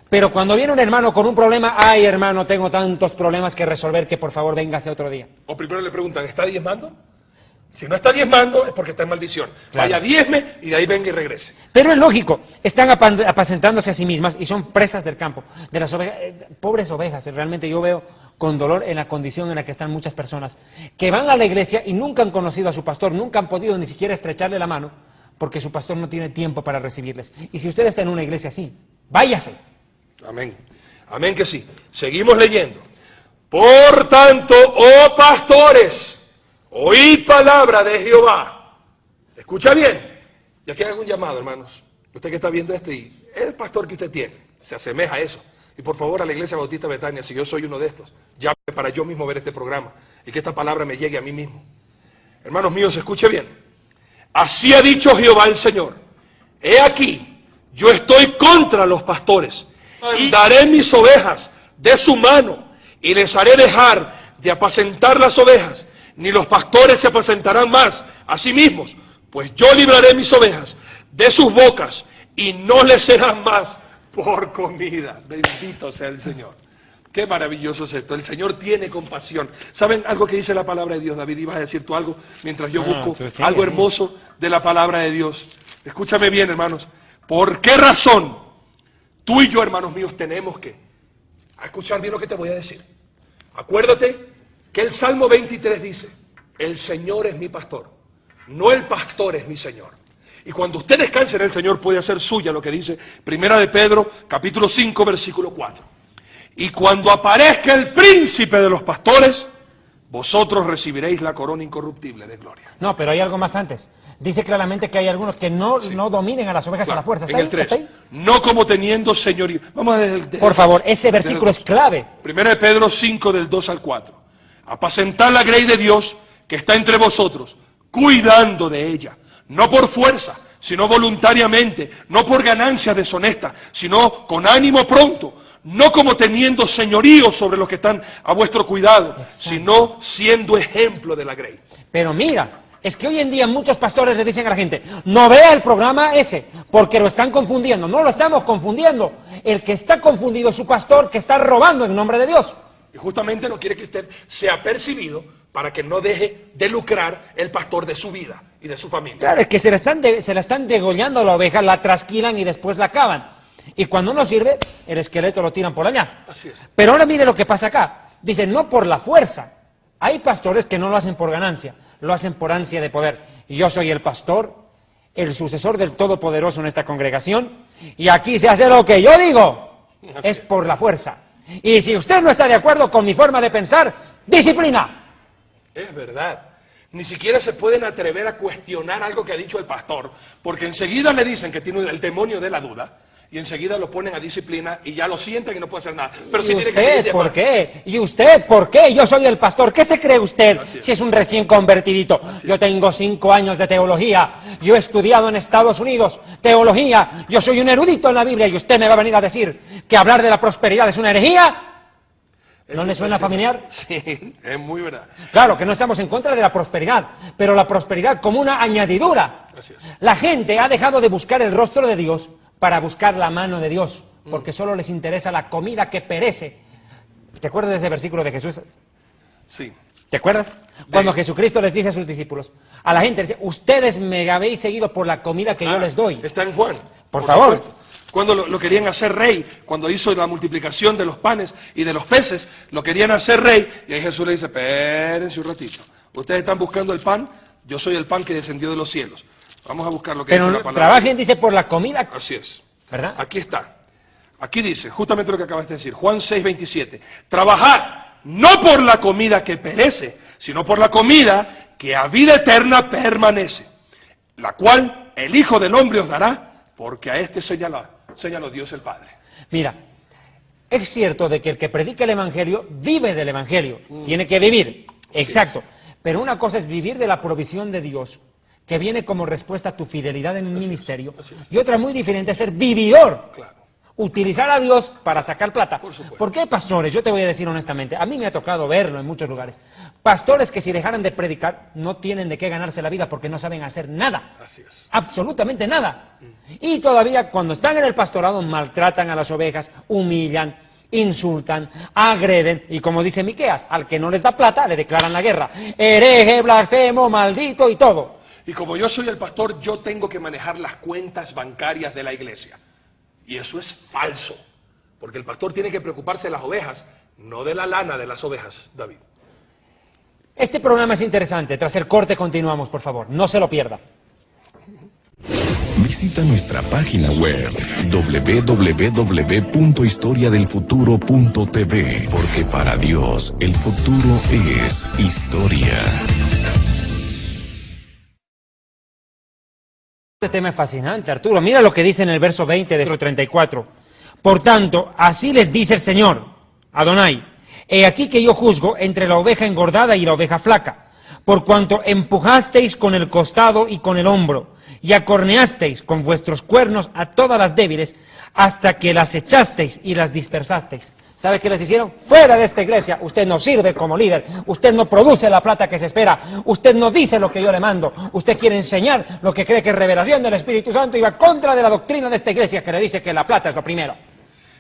Pero cuando viene un hermano con un problema, ay, hermano, tengo tantos problemas que resolver que por favor véngase otro día. O primero le preguntan, ¿está diezmando? Si no está diezmando es porque está en maldición. Claro. Vaya, diezme y de ahí venga y regrese. Pero es lógico, están apacentándose a sí mismas y son presas del campo, de las ovejas, pobres ovejas. Realmente yo veo con dolor en la condición en la que están muchas personas que van a la iglesia y nunca han conocido a su pastor, nunca han podido ni siquiera estrecharle la mano porque su pastor no tiene tiempo para recibirles. Y si usted está en una iglesia así, váyase. Amén. Amén que sí. Seguimos leyendo. Por tanto, oh pastores, oíd palabra de Jehová. Escucha bien. Y aquí hago un llamado, hermanos. Usted que está viendo esto y el pastor que usted tiene se asemeja a eso. Y por favor a la Iglesia Bautista Betania, si yo soy uno de estos, llame para yo mismo ver este programa y que esta palabra me llegue a mí mismo. Hermanos míos, escuche bien. Así ha dicho Jehová el Señor. He aquí, yo estoy contra los pastores y daré mis ovejas de su mano y les haré dejar de apacentar las ovejas, ni los pastores se apacentarán más a sí mismos, pues yo libraré mis ovejas de sus bocas y no les serán más por comida. Bendito sea el Señor. Qué maravilloso es esto. El Señor tiene compasión. ¿Saben algo que dice la palabra de Dios? David, ibas a decir tú algo mientras yo busco algo hermoso de la palabra de Dios. Escúchame bien, hermanos. ¿Por qué razón tú y yo, hermanos míos, tenemos que escuchar bien lo que te voy a decir? Acuérdate que el Salmo 23 dice, el Señor es mi pastor, no el pastor es mi Señor. Y cuando usted descanse en el Señor puede hacer suya lo que dice Primera de Pedro, capítulo 5, versículo 4. Y cuando aparezca el príncipe de los pastores, vosotros recibiréis la corona incorruptible de gloria. No, pero hay algo más antes. Dice claramente que hay algunos que no dominen a las ovejas a la fuerza. En el 3, no como teniendo señorío. Vamos desde por favor, ese versículo es clave. Primera de Pedro 5, del 2 al 4. Apacentad la grey de Dios que está entre vosotros, cuidando de ella. No por fuerza, sino voluntariamente, no por ganancias deshonestas, sino con ánimo pronto, no como teniendo señorío sobre los que están a vuestro cuidado, sino siendo ejemplo de la grey. Pero mira, es que hoy en día muchos pastores le dicen a la gente, no vea el programa ese, porque lo están confundiendo. No lo estamos confundiendo. El que está confundido es su pastor que está robando en nombre de Dios. Y justamente no quiere que usted sea percibido para que no deje de lucrar el pastor de su vida y de su familia. Claro, es que se la están degollando a la oveja, la trasquilan y después la acaban. Y cuando no sirve, el esqueleto lo tiran por allá. Así es. Pero ahora mire lo que pasa acá. Dice, no por la fuerza. Hay pastores que no lo hacen por ganancia, lo hacen por ansia de poder. Yo soy el pastor, el sucesor del Todopoderoso en esta congregación, y aquí se hace lo que yo digo. Es por la fuerza. Y si usted no está de acuerdo con mi forma de pensar, disciplina. Es verdad. Ni siquiera se pueden atrever a cuestionar algo que ha dicho el pastor, porque enseguida le dicen que tiene el demonio de la duda, y enseguida lo ponen a disciplina y ya lo sienten que no puede hacer nada. Pero ¿Y si usted tiene que por qué? ¿Y usted por qué? Yo soy el pastor. ¿Qué se cree usted si es un recién convertidito? Yo tengo 5 años de teología. Yo he estudiado en Estados Unidos teología. Yo soy un erudito en la Biblia y usted me va a venir a decir que hablar de la prosperidad es una herejía. ¿No le suena familiar? Sí, es muy verdad. Claro, que no estamos en contra de la prosperidad, pero la prosperidad como una añadidura. Así es. La gente ha dejado de buscar el rostro de Dios para buscar la mano de Dios, porque solo les interesa la comida que perece. ¿Te acuerdas de ese versículo de Jesús? Sí. ¿Te acuerdas? Cuando Jesucristo les dice a sus discípulos, a la gente, dice, ustedes me habéis seguido por la comida que yo les doy. Está en Juan. Por favor. Supuesto. Cuando lo querían hacer rey, cuando hizo la multiplicación de los panes y de los peces, lo querían hacer rey, y ahí Jesús le dice, espérense un ratito, ustedes están buscando el pan, yo soy el pan que descendió de los cielos. Vamos a buscar lo que dice la palabra. Trabajen, dice, por la comida. Así es. ¿Verdad? Aquí está. Aquí dice, justamente lo que acabas de decir, Juan 6:27. Trabajad, no por la comida que perece, sino por la comida que a vida eterna permanece, la cual el Hijo del Hombre os dará, porque a este señaló Dios el Padre. Mira, Es cierto de que el que predica el Evangelio vive del Evangelio, tiene que vivir, exacto. Pero una cosa es vivir de la provisión de Dios, que viene como respuesta a tu fidelidad en un ministerio, y otra muy diferente es ser vividor. Claro. Utilizar a Dios para sacar plata. Por supuesto. ¿Por qué pastores? Yo te voy a decir honestamente, a mí me ha tocado verlo en muchos lugares. Pastores que si dejaran de predicar no tienen de qué ganarse la vida porque no saben hacer nada. Así es. Absolutamente nada. Y todavía cuando están en el pastorado maltratan a las ovejas, humillan, insultan, agreden, y como dice Miqueas, al que no les da plata le declaran la guerra. Hereje, blasfemo, maldito y todo. Y como yo soy el pastor, yo tengo que manejar las cuentas bancarias de la iglesia. Y eso es falso, porque el pastor tiene que preocuparse de las ovejas, no de la lana de las ovejas, David. Este programa es interesante. Tras el corte continuamos, por favor. No se lo pierda. Visita nuestra página web www.historiadelfuturo.tv, porque para Dios el futuro es historia. Este tema es fascinante, Arturo. Mira lo que dice en el verso 20 de 34. Por tanto, así les dice el Señor, Adonai, he aquí que yo juzgo entre la oveja engordada y la oveja flaca, por cuanto empujasteis con el costado y con el hombro, y acorneasteis con vuestros cuernos a todas las débiles, hasta que las echasteis y las dispersasteis. ¿Sabe qué les hicieron? Fuera de esta iglesia, usted no sirve como líder, usted no produce la plata que se espera, usted no dice lo que yo le mando, usted quiere enseñar lo que cree que es revelación del Espíritu Santo y va contra de la doctrina de esta iglesia que le dice que la plata es lo primero.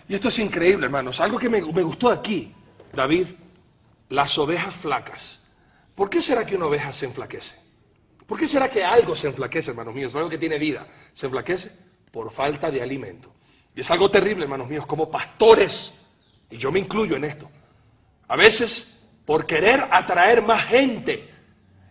Y esto es increíble, hermanos. Algo que me gustó aquí, David, las ovejas flacas. ¿Por qué será que una oveja se enflaquece? ¿Por qué será que algo se enflaquece, hermanos míos? Algo que tiene vida. ¿Se enflaquece? Por falta de alimento. Y es algo terrible, hermanos míos, como pastores, y yo me incluyo en esto. A veces, por querer atraer más gente,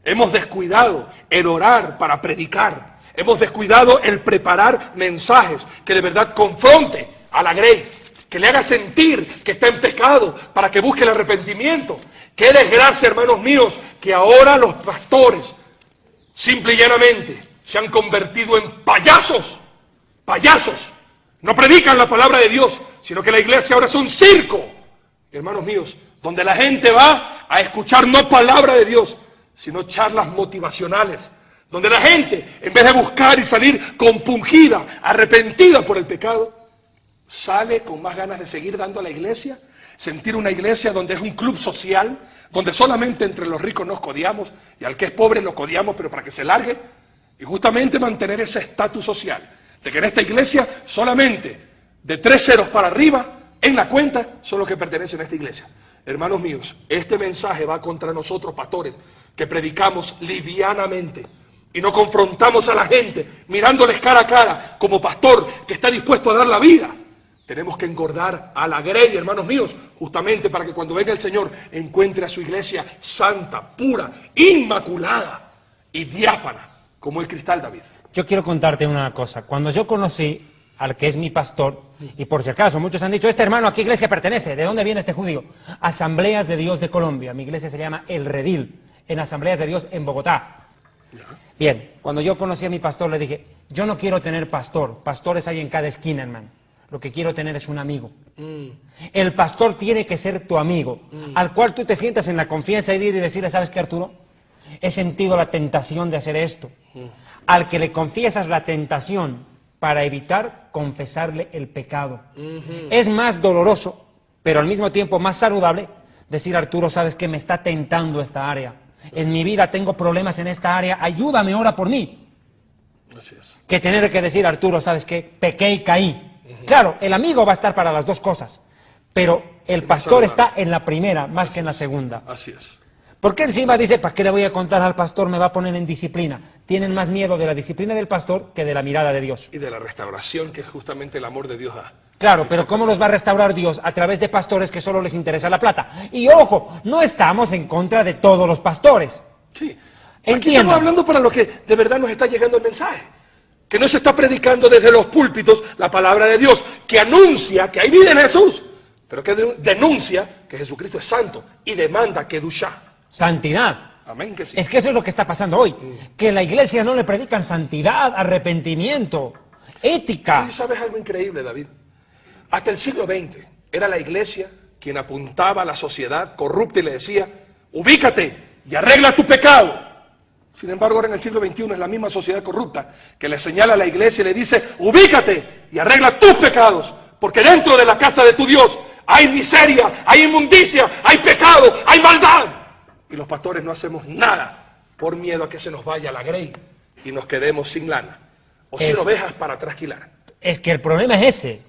hemos descuidado el orar para predicar. Hemos descuidado el preparar mensajes que de verdad confronte a la grey, que le haga sentir que está en pecado para que busque el arrepentimiento. Qué desgracia, hermanos míos, que ahora los pastores simple y llanamente se han convertido en payasos. Payasos. No predican la palabra de Dios, sino que la iglesia ahora es un circo, hermanos míos, donde la gente va a escuchar no palabra de Dios, sino charlas motivacionales, donde la gente, en vez de buscar y salir compungida, arrepentida por el pecado, sale con más ganas de seguir dando a la iglesia, sentir una iglesia donde es un club social, donde solamente entre los ricos nos codiamos, y al que es pobre lo codiamos, pero para que se largue, y justamente mantener ese estatus social, de que en esta iglesia solamente de 3 ceros para arriba en la cuenta son los que pertenecen a esta iglesia. Hermanos míos, este mensaje va contra nosotros, pastores, que predicamos livianamente y no confrontamos a la gente mirándoles cara a cara como pastor que está dispuesto a dar la vida. Tenemos que engordar a la grey, hermanos míos, justamente para que cuando venga el Señor encuentre a su iglesia santa, pura, inmaculada y diáfana, como el cristal, David. Yo quiero contarte una cosa. Cuando yo conocí al que es mi pastor, y por si acaso muchos han dicho, este hermano, ¿a qué iglesia pertenece? ¿De dónde viene este judío? Asambleas de Dios de Colombia. Mi iglesia se llama El Redil, en Asambleas de Dios en Bogotá. Bien, cuando yo conocí a mi pastor le dije, yo no quiero tener pastor, pastores hay en cada esquina, hermano. Lo que quiero tener es un amigo. El pastor tiene que ser tu amigo, al cual tú te sientas en la confianza de ir y decirle, ¿sabes qué, Arturo? He sentido la tentación de hacer esto. Al que le confiesas la tentación para evitar confesarle el pecado. Es más doloroso, pero al mismo tiempo más saludable, decir, Arturo, ¿sabes qué? Me está tentando esta área. En mi vida tengo problemas en esta área, ayúdame, ora por mí. Así es. Que tener que decir, Arturo, ¿sabes qué? Pequé y caí. Claro, el amigo va a estar para las dos cosas, pero el pastor está en la primera más que en la segunda. Así es. Porque encima dice, ¿para qué le voy a contar al pastor? Me va a poner en disciplina. Tienen más miedo de la disciplina del pastor que de la mirada de Dios. Y de la restauración que justamente el amor de Dios da. Claro, pero ¿cómo los va a restaurar Dios? A través de pastores que solo les interesa la plata. Y ojo, no estamos en contra de todos los pastores. Sí. Entiendan. Aquí estamos hablando para lo que de verdad nos está llegando el mensaje. Que no se está predicando desde los púlpitos la palabra de Dios, que anuncia que hay vida en Jesús, pero que denuncia que Jesucristo es santo y demanda que Kedushá. Santidad. Amén, que sí. Es que eso es lo que está pasando hoy. Que la iglesia no le predican santidad, arrepentimiento, ética. ¿Y sabes algo increíble, David? Hasta el siglo XX, era la iglesia quien apuntaba a la sociedad corrupta y le decía, ubícate y arregla tu pecado. Sin embargo, ahora en el siglo XXI es la misma sociedad corrupta que le señala a la iglesia y le dice, ubícate y arregla tus pecados, porque dentro de la casa de tu Dios hay miseria, hay inmundicia, hay pecado, hay maldad. Y los pastores no hacemos nada por miedo a que se nos vaya la grey y nos quedemos sin lana o sin ovejas para trasquilar. Es que el problema es ese.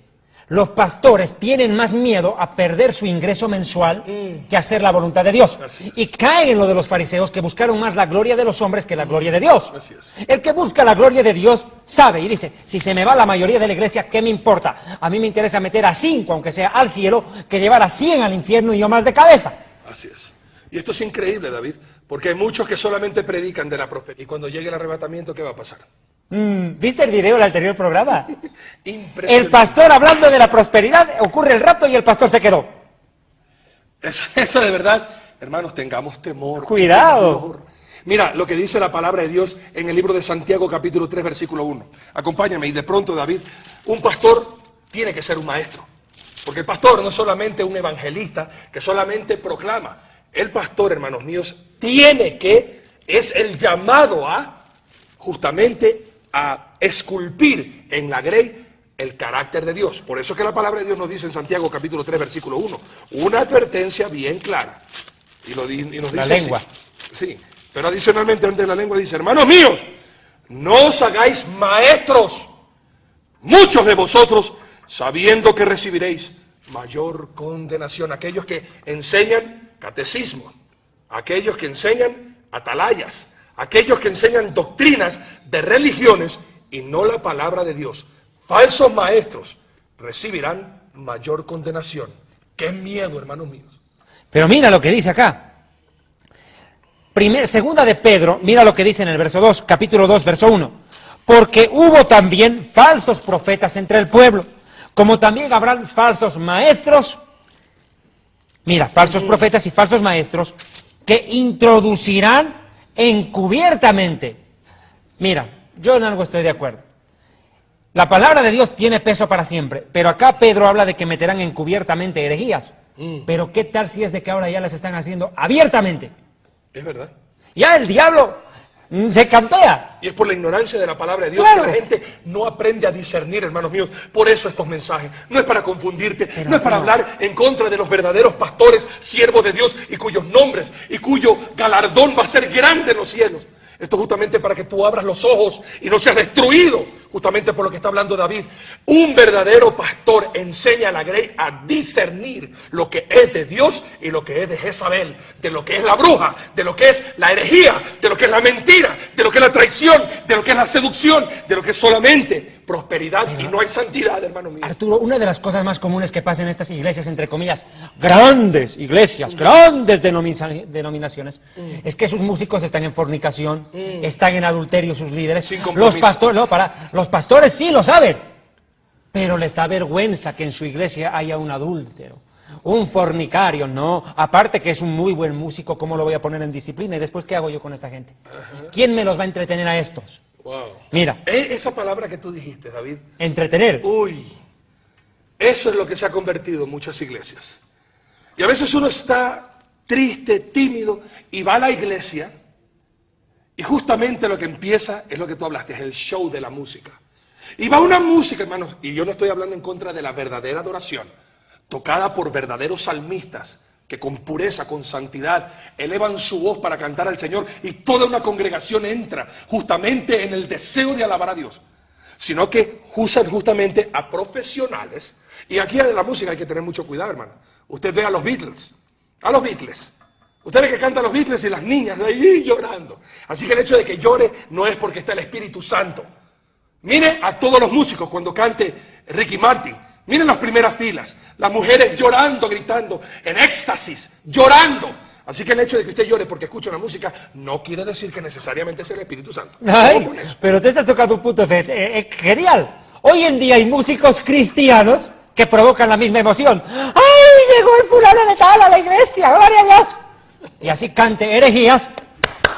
Los pastores tienen más miedo a perder su ingreso mensual que a hacer la voluntad de Dios. Y caen en lo de los fariseos, que buscaron más la gloria de los hombres que la gloria de Dios. Así es. El que busca la gloria de Dios sabe y dice, si se me va la mayoría de la iglesia, ¿qué me importa? A mí me interesa meter a 5, aunque sea al cielo, que llevar a 100 al infierno y yo más de cabeza. Así es. Y esto es increíble, David, porque hay muchos que solamente predican de la prosperidad. Y cuando llegue el arrebatamiento, ¿qué va a pasar? ¿Viste el video del anterior programa? Impresionante. El pastor hablando de la prosperidad, ocurre el rapto y el pastor se quedó. Eso de verdad, hermanos, tengamos temor. Cuidado. Temor. Mira lo que dice la palabra de Dios en el libro de Santiago, capítulo 3, versículo 1. Acompáñame. Y de pronto, David, un pastor tiene que ser un maestro. Porque el pastor no es solamente un evangelista que solamente proclama. El pastor, hermanos míos, es el llamado a, justamente, a esculpir en la grey el carácter de Dios. Por eso que la palabra de Dios nos dice en Santiago capítulo 3 versículo 1, una advertencia bien clara. Y nos dice la lengua. Sí, pero adicionalmente antes de la lengua dice, hermanos míos, no os hagáis maestros, muchos de vosotros, sabiendo que recibiréis mayor condenación. Aquellos que enseñan catecismo, aquellos que enseñan atalayas, aquellos que enseñan doctrinas de religiones y no la palabra de Dios, falsos maestros, recibirán mayor condenación. ¡Qué miedo, hermanos míos! Pero mira lo que dice acá. Segunda de Pedro, mira lo que dice en el verso 2, capítulo 2, verso 1. Porque hubo también falsos profetas entre el pueblo, como también habrán falsos maestros. Mira, falsos profetas y falsos maestros que introducirán encubiertamente. Mira, yo en algo estoy de acuerdo. La palabra de Dios tiene peso para siempre, pero acá Pedro habla de que meterán encubiertamente herejías. Pero ¿qué tal si es de que ahora ya las están haciendo abiertamente? Es verdad. Ya el diablo se campea. Y es por la ignorancia de la palabra de Dios Claro. que la gente no aprende a discernir, hermanos míos. Por eso estos mensajes. No es para confundirte, no es para hablar en contra de los verdaderos pastores, siervos de Dios, y cuyos nombres y cuyo galardón va a ser grande en los cielos. Esto justamente para que tú abras los ojos y no seas destruido, justamente por lo que está hablando David. Un verdadero pastor enseña a la grey a discernir lo que es de Dios y lo que es de Jezabel, de lo que es la bruja, de lo que es la herejía, de lo que es la mentira, de lo que es la traición, de lo que es la seducción, de lo que es solamente prosperidad y no hay santidad, hermano mío. Arturo, una de las cosas más comunes que pasa en estas iglesias, entre comillas, grandes iglesias, grandes denominaciones, es que sus músicos están en fornicación, están en adulterio sus líderes. Sin compromiso. Los pastores sí lo saben, pero les da vergüenza que en su iglesia haya un adúltero, un fornicario, no. Aparte que es un muy buen músico, ¿cómo lo voy a poner en disciplina? ¿Y después qué hago yo con esta gente? ¿Quién me los va a entretener a estos? Wow. Mira. Esa palabra que tú dijiste, David. Entretener. Uy, eso es lo que se ha convertido en muchas iglesias. Y a veces uno está triste, tímido, y va a la iglesia, y justamente lo que empieza es lo que tú hablaste, es el show de la música. Y va una música, hermanos, y yo no estoy hablando en contra de la verdadera adoración, tocada por verdaderos salmistas, que con pureza, con santidad, elevan su voz para cantar al Señor, y toda una congregación entra justamente en el deseo de alabar a Dios, sino que usan justamente a profesionales. Y aquí de la música hay que tener mucho cuidado, hermano. Usted ve a los Beatles, usted ve que cantan los Beatles y las niñas ahí llorando. Así que el hecho de que llore no es porque está el Espíritu Santo. Mire a todos los músicos cuando cante Ricky Martin. Miren las primeras filas, las mujeres llorando, gritando, en éxtasis, llorando. Así que el hecho de que usted llore porque escucha una música no quiere decir que necesariamente sea el Espíritu Santo. Ay, pero te estás tocando un punto genial. Hoy en día hay músicos cristianos que provocan la misma emoción. ¡Ay, llegó el fulano de tal a la iglesia! ¡Gloria a Dios! Y así cante herejías.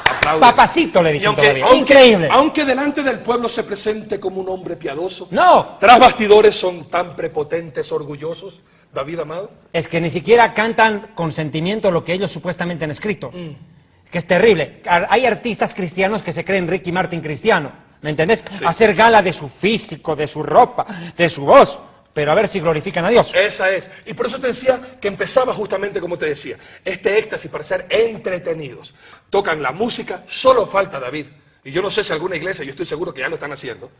Aplauden. Papacito le dicen todavía. Increíble. Aunque delante del pueblo se presente como un hombre piadoso, No. tras bastidores son tan prepotentes, orgullosos, David amado? Es que ni siquiera cantan con sentimiento lo que ellos supuestamente han escrito. Que es terrible. Hay artistas cristianos que se creen Ricky Martin cristiano, ¿me entendés? Sí. Hacer gala de su físico, de su ropa, de su voz, pero a ver si glorifican a Dios. Esa es. Y por eso te decía que empezaba justamente como te decía, este éxtasis para ser entretenidos. Tocan la música, solo falta David. Y yo no sé si alguna iglesia, yo estoy seguro que ya lo están haciendo.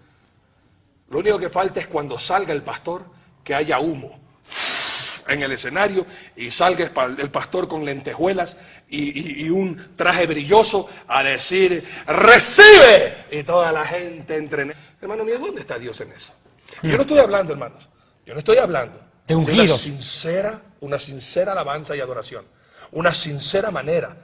Lo único que falta es cuando salga el pastor, que haya humo en el escenario y salga el pastor con lentejuelas y un traje brilloso a decir ¡recibe! Y toda la gente entre. Hermano mío, ¿dónde está Dios en eso? Yo no estoy hablando, hermanos, yo no estoy hablando de ungidos, una sincera alabanza y adoración, una sincera manera.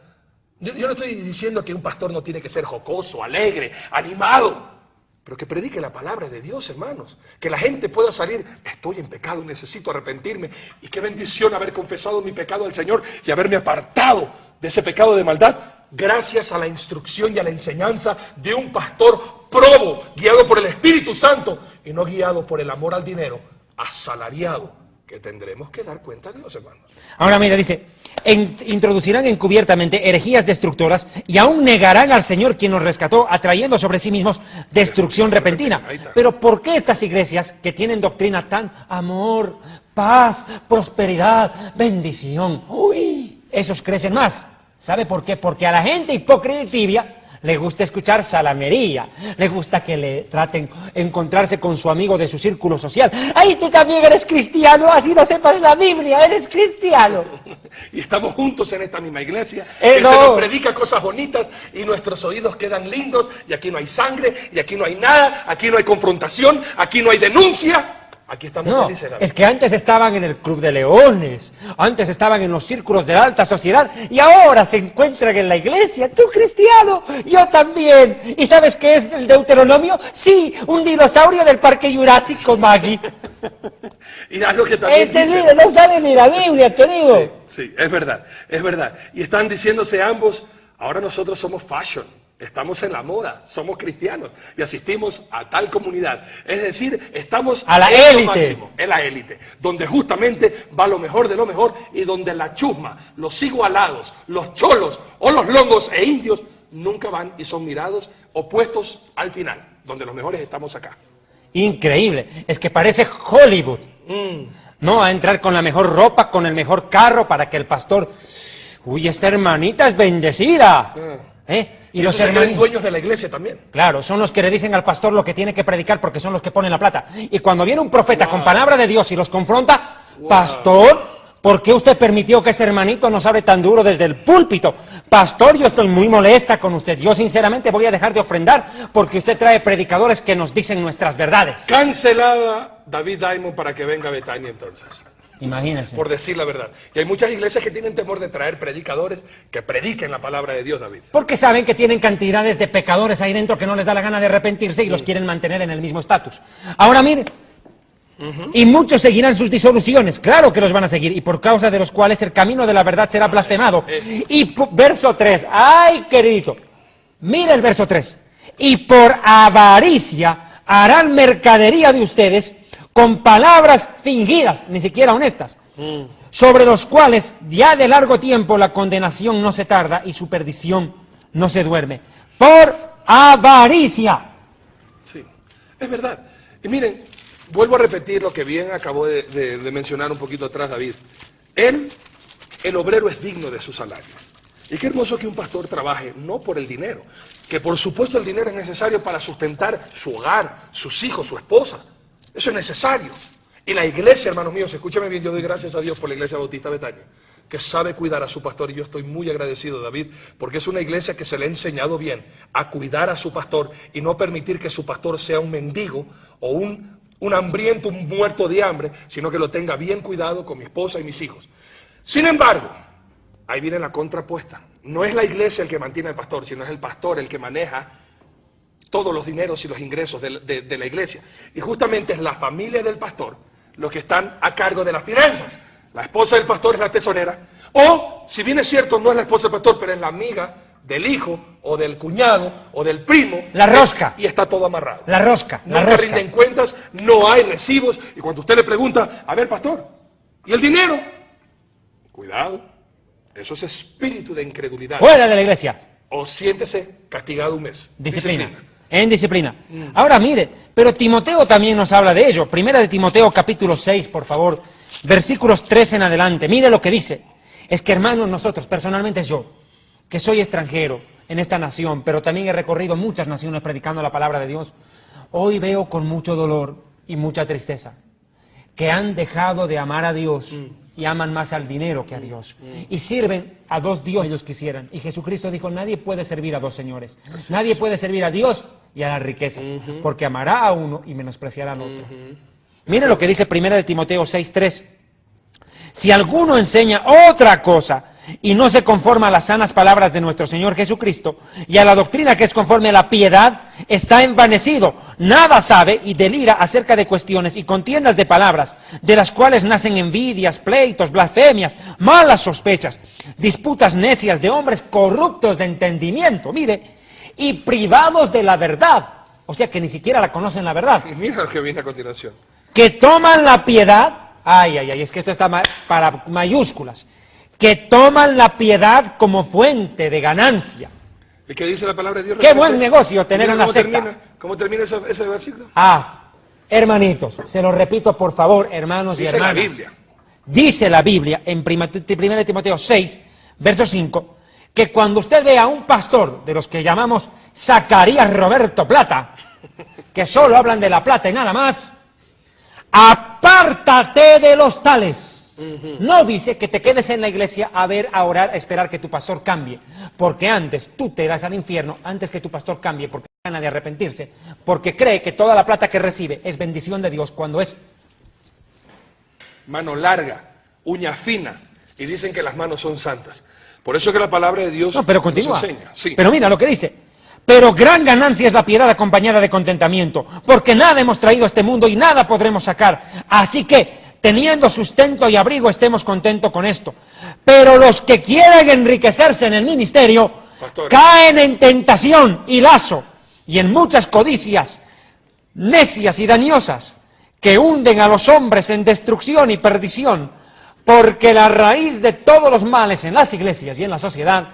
Yo no estoy diciendo que un pastor no tiene que ser jocoso, alegre, animado, pero que predique la palabra de Dios, hermanos. Que la gente pueda salir, estoy en pecado, necesito arrepentirme. Y qué bendición haber confesado mi pecado al Señor y haberme apartado de ese pecado de maldad, gracias a la instrucción y a la enseñanza de un pastor probo, guiado por el Espíritu Santo y no guiado por el amor al dinero, asalariado, que tendremos que dar cuenta de Dios, hermanos. Ahora mira, dice, introducirán encubiertamente herejías destructoras y aún negarán al Señor quien nos rescató, atrayendo sobre sí mismos destrucción repentina. Pero ¿por qué estas iglesias que tienen doctrina tan amor, paz, prosperidad, bendición, esos crecen más? ¿Sabe por qué? Porque a la gente hipócrita y tibia le gusta escuchar salamería, le gusta que le traten encontrarse con su amigo de su círculo social. ¡Ay, tú también eres cristiano! Así no sepas la Biblia, eres cristiano. Y estamos juntos en esta misma iglesia, que no. se nos predica cosas bonitas y nuestros oídos quedan lindos y aquí no hay sangre y aquí no hay nada, aquí no hay confrontación, aquí no hay denuncia. Aquí estamos felices. Es que antes estaban en el Club de Leones, antes estaban en los círculos de la alta sociedad y ahora se encuentran en la iglesia. Tú cristiano, yo también. ¿Y sabes qué es el Deuteronomio? Sí, un dinosaurio del Parque Jurásico, Maggie. Y algo que también dice, no sabe ni la Biblia, querido. Sí, es verdad, es verdad. Y están diciéndose ambos, ahora nosotros somos fashion. Estamos en la moda, somos cristianos y asistimos a tal comunidad. Es decir, estamos a la élite. Máximo, en la élite, donde justamente va lo mejor de lo mejor y donde la chusma, los igualados, los cholos o los longos e indios nunca van y son mirados o puestos al final, donde los mejores estamos acá. Increíble, es que parece Hollywood. No, a entrar con la mejor ropa, con el mejor carro para que el pastor... Uy, esta hermanita es bendecida. Y los hermanos dueños de la iglesia también. Claro, son los que le dicen al pastor lo que tiene que predicar porque son los que ponen la plata. Y cuando viene un profeta con palabra de Dios y los confronta, pastor, ¿por qué usted permitió que ese hermanito nos hable tan duro desde el púlpito? Pastor, yo estoy muy molesta con usted. Yo sinceramente voy a dejar de ofrendar porque usted trae predicadores que nos dicen nuestras verdades. Cancelada David Diamond para que venga a Betania entonces. Imagínense. Por decir la verdad. Y hay muchas iglesias que tienen temor de traer predicadores que prediquen la palabra de Dios, David. Porque saben que tienen cantidades de pecadores ahí dentro que no les da la gana de arrepentirse y los quieren mantener en el mismo estatus. Ahora mire, y muchos seguirán sus disoluciones, claro que los van a seguir, y por causa de los cuales el camino de la verdad será blasfemado. Y verso 3, ¡ay, queridito! Mira el verso 3. Y por avaricia harán mercadería de ustedes con palabras fingidas, ni siquiera honestas, sobre los cuales ya de largo tiempo la condenación no se tarda y su perdición no se duerme. Por avaricia. Sí, es verdad. Y miren, vuelvo a repetir lo que bien acabó de mencionar un poquito atrás David. El obrero es digno de su salario. Y qué hermoso que un pastor trabaje, no por el dinero, que por supuesto el dinero es necesario para sustentar su hogar, sus hijos, su esposa. Eso es necesario. Y la iglesia, hermanos míos, escúchame bien, yo doy gracias a Dios por la Iglesia Bautista Betania, que sabe cuidar a su pastor, y yo estoy muy agradecido, David, porque es una iglesia que se le ha enseñado bien a cuidar a su pastor y no permitir que su pastor sea un mendigo o un hambriento, un muerto de hambre, sino que lo tenga bien cuidado con mi esposa y mis hijos. Sin embargo, ahí viene la contrapuesta. No es la iglesia el que mantiene al pastor, sino es el pastor el que maneja todos los dineros y los ingresos de la iglesia. Y justamente es la familia del pastor los que están a cargo de las finanzas. La esposa del pastor es la tesorera. O, si bien es cierto, no es la esposa del pastor, pero es la amiga del hijo, o del cuñado, o del primo. La rosca. Y está todo amarrado. La rosca. No rinden cuentas, no hay recibos. Y cuando usted le pregunta, a ver, pastor, Y el dinero, cuidado, eso es espíritu de incredulidad. Fuera de la iglesia. O siéntese castigado un mes. Disciplina. En disciplina. Ahora mire, pero Timoteo también nos habla de ello. Primera de Timoteo capítulo 6, por favor, versículos 3 en adelante. Mire lo que dice. Es que hermanos, nosotros, personalmente yo, que soy extranjero en esta nación, pero también he recorrido muchas naciones predicando la palabra de Dios, hoy veo con mucho dolor y mucha tristeza que han dejado de amar a Dios y aman más al dinero que a Dios. Y sirven a dos dioses ellos quisieran. Y Jesucristo dijo, nadie puede servir a dos señores. Nadie puede servir a Dios y a las riquezas, porque amará a uno y menospreciará al otro. Mire lo que dice 1 Timoteo 6:3. Si alguno enseña otra cosa y no se conforma a las sanas palabras de nuestro Señor Jesucristo y a la doctrina que es conforme a la piedad, está envanecido, nada sabe y delira acerca de cuestiones y contiendas de palabras, de las cuales nacen envidias, pleitos, blasfemias, malas sospechas, disputas necias de hombres corruptos de entendimiento, mire, y privados de la verdad, o sea que ni siquiera la conocen la verdad. Y mira lo que viene a continuación. Que toman la piedad, es que esto está para mayúsculas, que toman la piedad como fuente de ganancia. ¿Y qué dice la palabra de Dios? Qué buen negocio tener una secta. ¿Cómo termina ese versículo? Hermanitos, se lo repito por favor, hermanos y hermanas. Dice la Biblia. Dice la Biblia en 1 Timoteo 6, verso 5, que cuando usted vea a un pastor de los que llamamos Zacarías Roberto Plata, que solo hablan de la plata y nada más, apártate de los tales. No dice que te quedes en la iglesia a ver, a orar, a esperar que tu pastor cambie, porque antes tú te irás al infierno antes que tu pastor cambie, porque no hay ganas de arrepentirse, porque cree que toda la plata que recibe es bendición de Dios cuando es mano larga, uña fina, y dicen que las manos son santas. Por eso que la palabra de Dios pero continúa. nos enseña. Sí. Pero mira lo que dice. Pero gran ganancia es la piedad acompañada de contentamiento, porque nada hemos traído a este mundo y nada podremos sacar. Así que, teniendo sustento y abrigo, estemos contentos con esto. Pero los que quieren enriquecerse en el ministerio, caen en tentación y lazo, y en muchas codicias necias y dañosas, que hunden a los hombres en destrucción y perdición, porque la raíz de todos los males en las iglesias y en la sociedad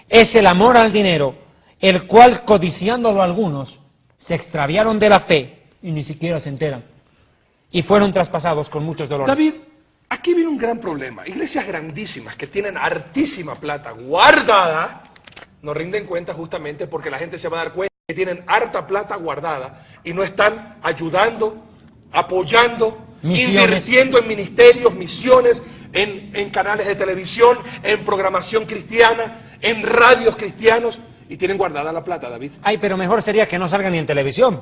es el amor al dinero, el cual, codiciándolo algunos, se extraviaron de la fe y ni siquiera se enteran, y fueron traspasados con muchos dolores. David, aquí viene un gran problema. Iglesias grandísimas que tienen hartísima plata guardada, no rinden cuenta justamente porque la gente se va a dar cuenta que tienen harta plata guardada y no están ayudando, apoyando, invirtiendo en ministerios, misiones, en canales de televisión, en programación cristiana, en radios cristianos, y tienen guardada la plata, David. Pero mejor sería que no salgan ni en televisión.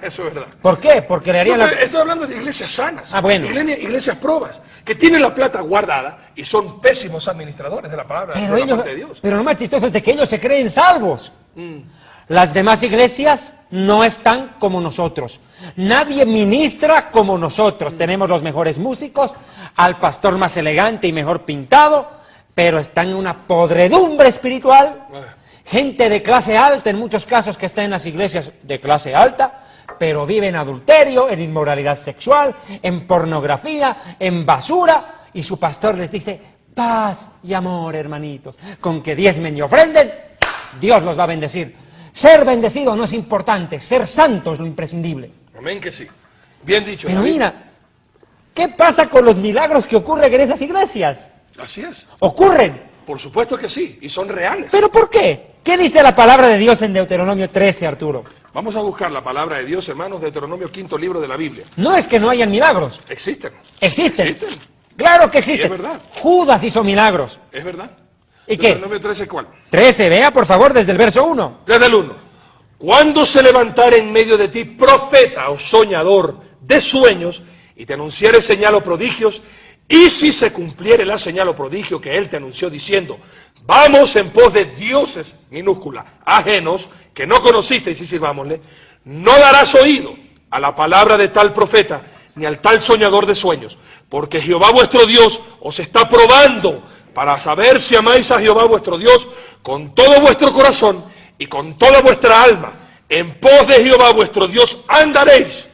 Eso es verdad. ¿Por qué? Porque le harían Estoy hablando de iglesias sanas, bueno. Iglesias probas, que tienen la plata guardada y son pésimos administradores de la palabra de Dios. Pero lo más chistoso es de que ellos se creen salvos. Las demás iglesias no están como nosotros. Nadie ministra como nosotros. Tenemos los mejores músicos, al pastor más elegante y mejor pintado, pero están en una podredumbre espiritual. Gente de clase alta, en muchos casos, que está en las iglesias de clase alta, pero vive en adulterio, en inmoralidad sexual, en pornografía, en basura, y su pastor les dice, paz y amor, hermanitos, con que diezmen y ofrenden, Dios los va a bendecir. Ser bendecido no es importante, ser santo es lo imprescindible. Amén que sí. Bien dicho. Pero David. mira, ¿qué pasa con los milagros que ocurren en esas iglesias? Así es. ¿Ocurren? Por supuesto que sí, y son reales. ¿Pero por qué? ¿Qué dice la palabra de Dios en Deuteronomio 13, Arturo? Vamos a buscar la palabra de Dios, hermanos, Deuteronomio 5º libro de la Biblia. No es que no hayan milagros. Existen. ¿Existen? Existen. Claro que existen. Y es verdad. Judas hizo milagros. Es verdad. ¿Y qué? Deuteronomio 13, ¿cuál? 13, vea por favor desde el verso 1. Desde el 1. Cuando se levantare en medio de ti profeta o soñador de sueños y te anunciare señal o prodigios, y si se cumpliere la señal o prodigio que él te anunció diciendo, vamos en pos de dioses, minúscula, ajenos, que no conocisteis y sirvámosle, no darás oído a la palabra de tal profeta, ni al tal soñador de sueños, porque Jehová vuestro Dios os está probando para saber si amáis a Jehová vuestro Dios con todo vuestro corazón y con toda vuestra alma. En pos de Jehová vuestro Dios andaréis,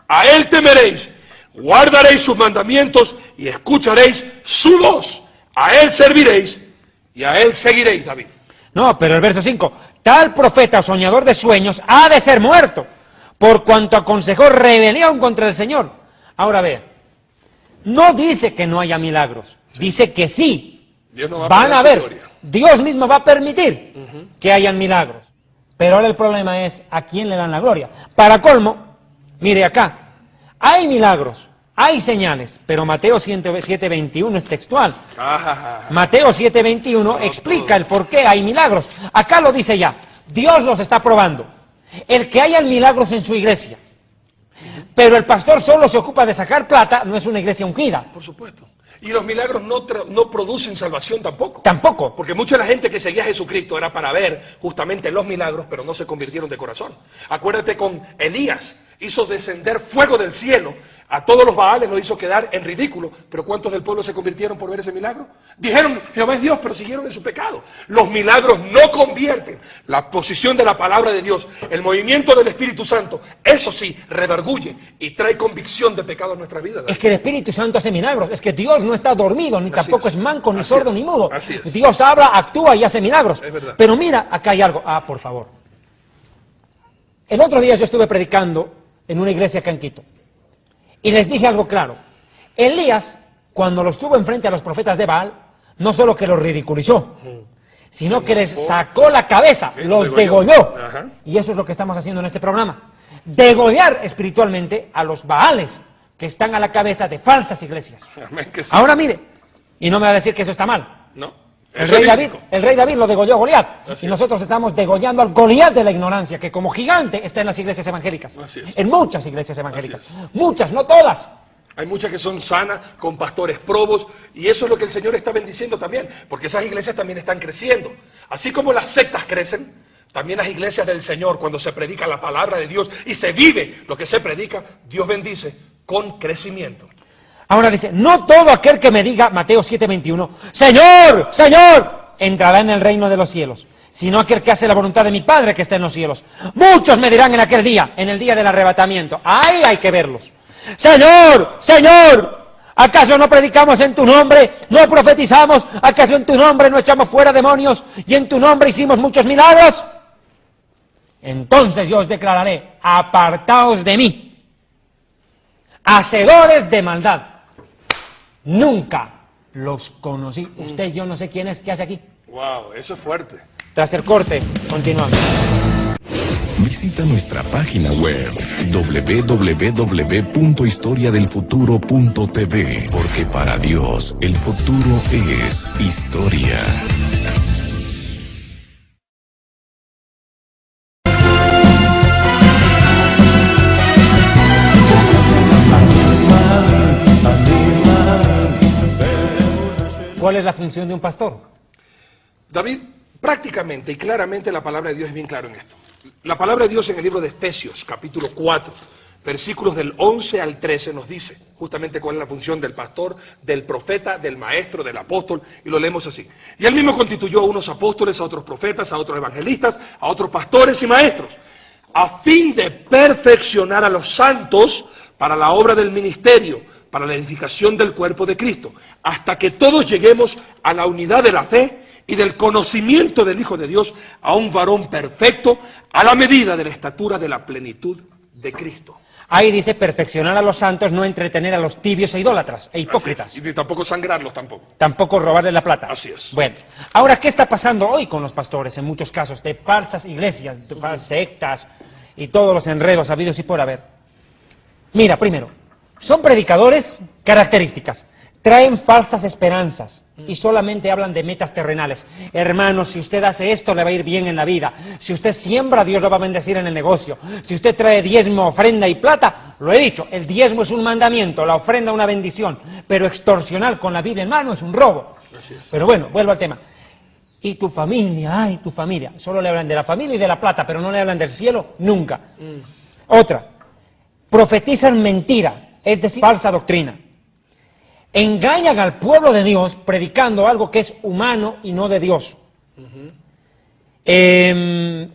a él temeréis, guardaréis sus mandamientos y escucharéis su voz. A él serviréis y a él seguiréis, David. No, pero el verso 5, tal profeta o soñador de sueños ha de ser muerto, por cuanto aconsejó rebelión contra el Señor. Ahora vea, no dice que no haya milagros, dice que sí, Dios no va van a perder su haber, gloria. Dios mismo va a permitir que hayan milagros. Pero ahora el problema es, ¿a quién le dan la gloria? Para colmo, mire acá, hay milagros, hay señales, pero Mateo 7:21 es textual. Mateo 7:21 explica el por qué hay milagros. Acá lo dice ya, Dios los está probando. El que haya milagros en su iglesia, pero el pastor solo se ocupa de sacar plata, no es una iglesia ungida. Por supuesto. Y los milagros no producen salvación tampoco. Tampoco. Porque mucha de la gente que seguía a Jesucristo era para ver justamente los milagros, pero no se convirtieron de corazón. Acuérdate con Elías, hizo descender fuego del cielo, a todos los Baales los hizo quedar en ridículo, pero ¿cuántos del pueblo se convirtieron por ver ese milagro? Dijeron, Jehová es Dios, pero siguieron en su pecado. Los milagros no convierten. La posición de la palabra de Dios, el movimiento del Espíritu Santo, eso sí, redarguye y trae convicción de pecado en nuestra vida. Es que el Espíritu Santo hace milagros, es que Dios no está dormido, ni tampoco es manco, ni sordo, ni mudo. Así es. Dios habla, actúa y hace milagros. Es verdad. Pero mira, acá hay algo. Por favor. El otro día yo estuve predicando en una iglesia acá en Quito. Y les dije algo claro. Elías, cuando los tuvo enfrente a los profetas de Baal, no solo que los ridiculizó, sino que les sacó la cabeza, los degolló. Y eso es lo que estamos haciendo en este programa. Degollar espiritualmente a los Baales, que están a la cabeza de falsas iglesias. Amén, que sí. Ahora mire, y no me va a decir que eso está mal. No. El Eso rey, es David, bíblico. el rey David lo degolló a Goliat. Así Y es. nosotros estamos degollando al Goliat de la ignorancia, que como gigante está en las iglesias evangélicas. Así es. En muchas iglesias evangélicas. Así Muchas, no todas. Hay muchas que son sanas, con pastores probos, y eso es lo que el Señor está bendiciendo también, porque esas iglesias también están creciendo. Así como las sectas crecen, también las iglesias del Señor, cuando se predica la palabra de Dios y se vive lo que se predica, Dios bendice con crecimiento. Ahora dice, no todo aquel que me diga, Mateo 7:21, Señor, Señor, entrará en el reino de los cielos, sino aquel que hace la voluntad de mi Padre que está en los cielos. Muchos me dirán en aquel día, en el día del arrebatamiento, ahí hay que verlos. Señor, Señor, ¿acaso no predicamos en tu nombre? ¿No profetizamos? ¿Acaso en tu nombre no echamos fuera demonios? ¿Y en tu nombre hicimos muchos milagros? Entonces yo os declararé, apartaos de mí, hacedores de maldad. Nunca los conocí. Usted, yo no sé quién es, ¿qué hace aquí? Wow, eso es fuerte. Tras el corte, continuamos. Visita nuestra página web www.historiadelfuturo.tv, porque para Dios el futuro es historia. ¿Cuál es la función de un pastor? David, prácticamente y claramente la palabra de Dios es bien clara en esto. La palabra de Dios en el libro de Efesios, capítulo 4, versículos del 11 al 13, nos dice justamente cuál es la función del pastor, del profeta, del maestro, del apóstol, y lo leemos así. Y él mismo constituyó a unos apóstoles, a otros profetas, a otros evangelistas, a otros pastores y maestros, a fin de perfeccionar a los santos para la obra del ministerio, para la edificación del cuerpo de Cristo, hasta que todos lleguemos a la unidad de la fe y del conocimiento del Hijo de Dios, a un varón perfecto, a la medida de la estatura de la plenitud de Cristo. Ahí dice perfeccionar a los santos, no entretener a los tibios e idólatras e hipócritas. Así es, y tampoco sangrarlos tampoco. Tampoco robarle la plata. Así es. Bueno, ahora, ¿qué está pasando hoy con los pastores en muchos casos de falsas iglesias, de falsas sectas y todos los enredos habidos y por haber? Mira, primero, son predicadores, características, traen falsas esperanzas y solamente hablan de metas terrenales. Hermanos, si usted hace esto, le va a ir bien en la vida. Si usted siembra, Dios lo va a bendecir en el negocio. Si usted trae diezmo, ofrenda y plata, lo he dicho, el diezmo es un mandamiento, la ofrenda una bendición, pero extorsionar con la Biblia en mano es un robo. Así es. Pero bueno, vuelvo al tema. Y tu familia, ay, tu familia. Solo le hablan de la familia y de la plata, pero no le hablan del cielo, nunca. Otra, profetizan mentira, es decir, falsa doctrina. Engañan al pueblo de Dios predicando algo que es humano y no de Dios.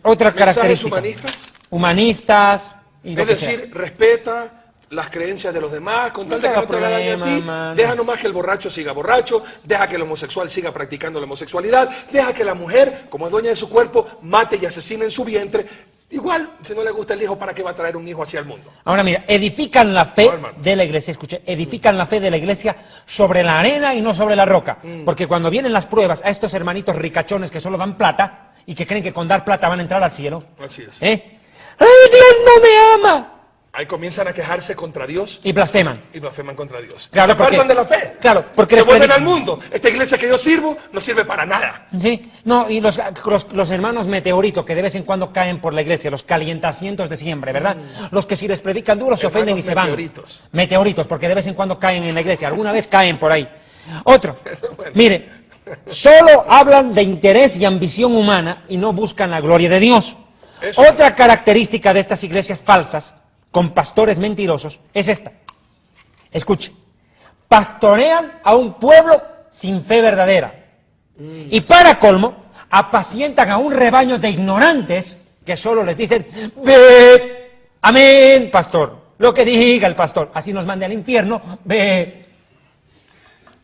Otra ¿Mensajes característica. humanistas? Humanistas. Y lo Es que decir, sea. respeta, las creencias de los demás, con tal No de que te no te haga daño a ti, problema, mano. deja nomás que el borracho siga borracho, deja que el homosexual siga practicando la homosexualidad, deja que la mujer, como es dueña de su cuerpo, mate y asesine en su vientre. Igual, si no le gusta el hijo, ¿para qué va a traer un hijo hacia el mundo? Ahora mira, edifican la fe No, hermano. de la iglesia, escuche, edifican la fe de la iglesia sobre la arena y no sobre la roca. Porque cuando vienen las pruebas a estos hermanitos ricachones que solo dan plata y que creen que con dar plata van a entrar al cielo, Así es. ¡ay, Dios no me ama! Ahí comienzan a quejarse contra Dios Y blasfeman. y blasfeman contra Dios. Claro, Se porque- apartan de la fe. claro, porque se les vuelven predican- al mundo. Esta iglesia que yo sirvo no sirve para nada. Sí, no, y los hermanos meteorito que de vez en cuando caen por la iglesia, los calientacientos de siempre, ¿verdad? Los que si les predican duro se ofenden y se van. meteoritos. Meteoritos, porque de vez en cuando caen en la iglesia, alguna vez caen por ahí. Otro, Bueno. mire, solo hablan de interés y ambición humana y no buscan la gloria de Dios. Eso. Otra característica de estas iglesias falsas, con pastores mentirosos, es esta. Escuche, pastorean a un pueblo sin fe verdadera. Y para colmo, apacientan a un rebaño de ignorantes que solo les dicen, ve, amén, pastor, lo que diga el pastor, así nos mande al infierno, ve.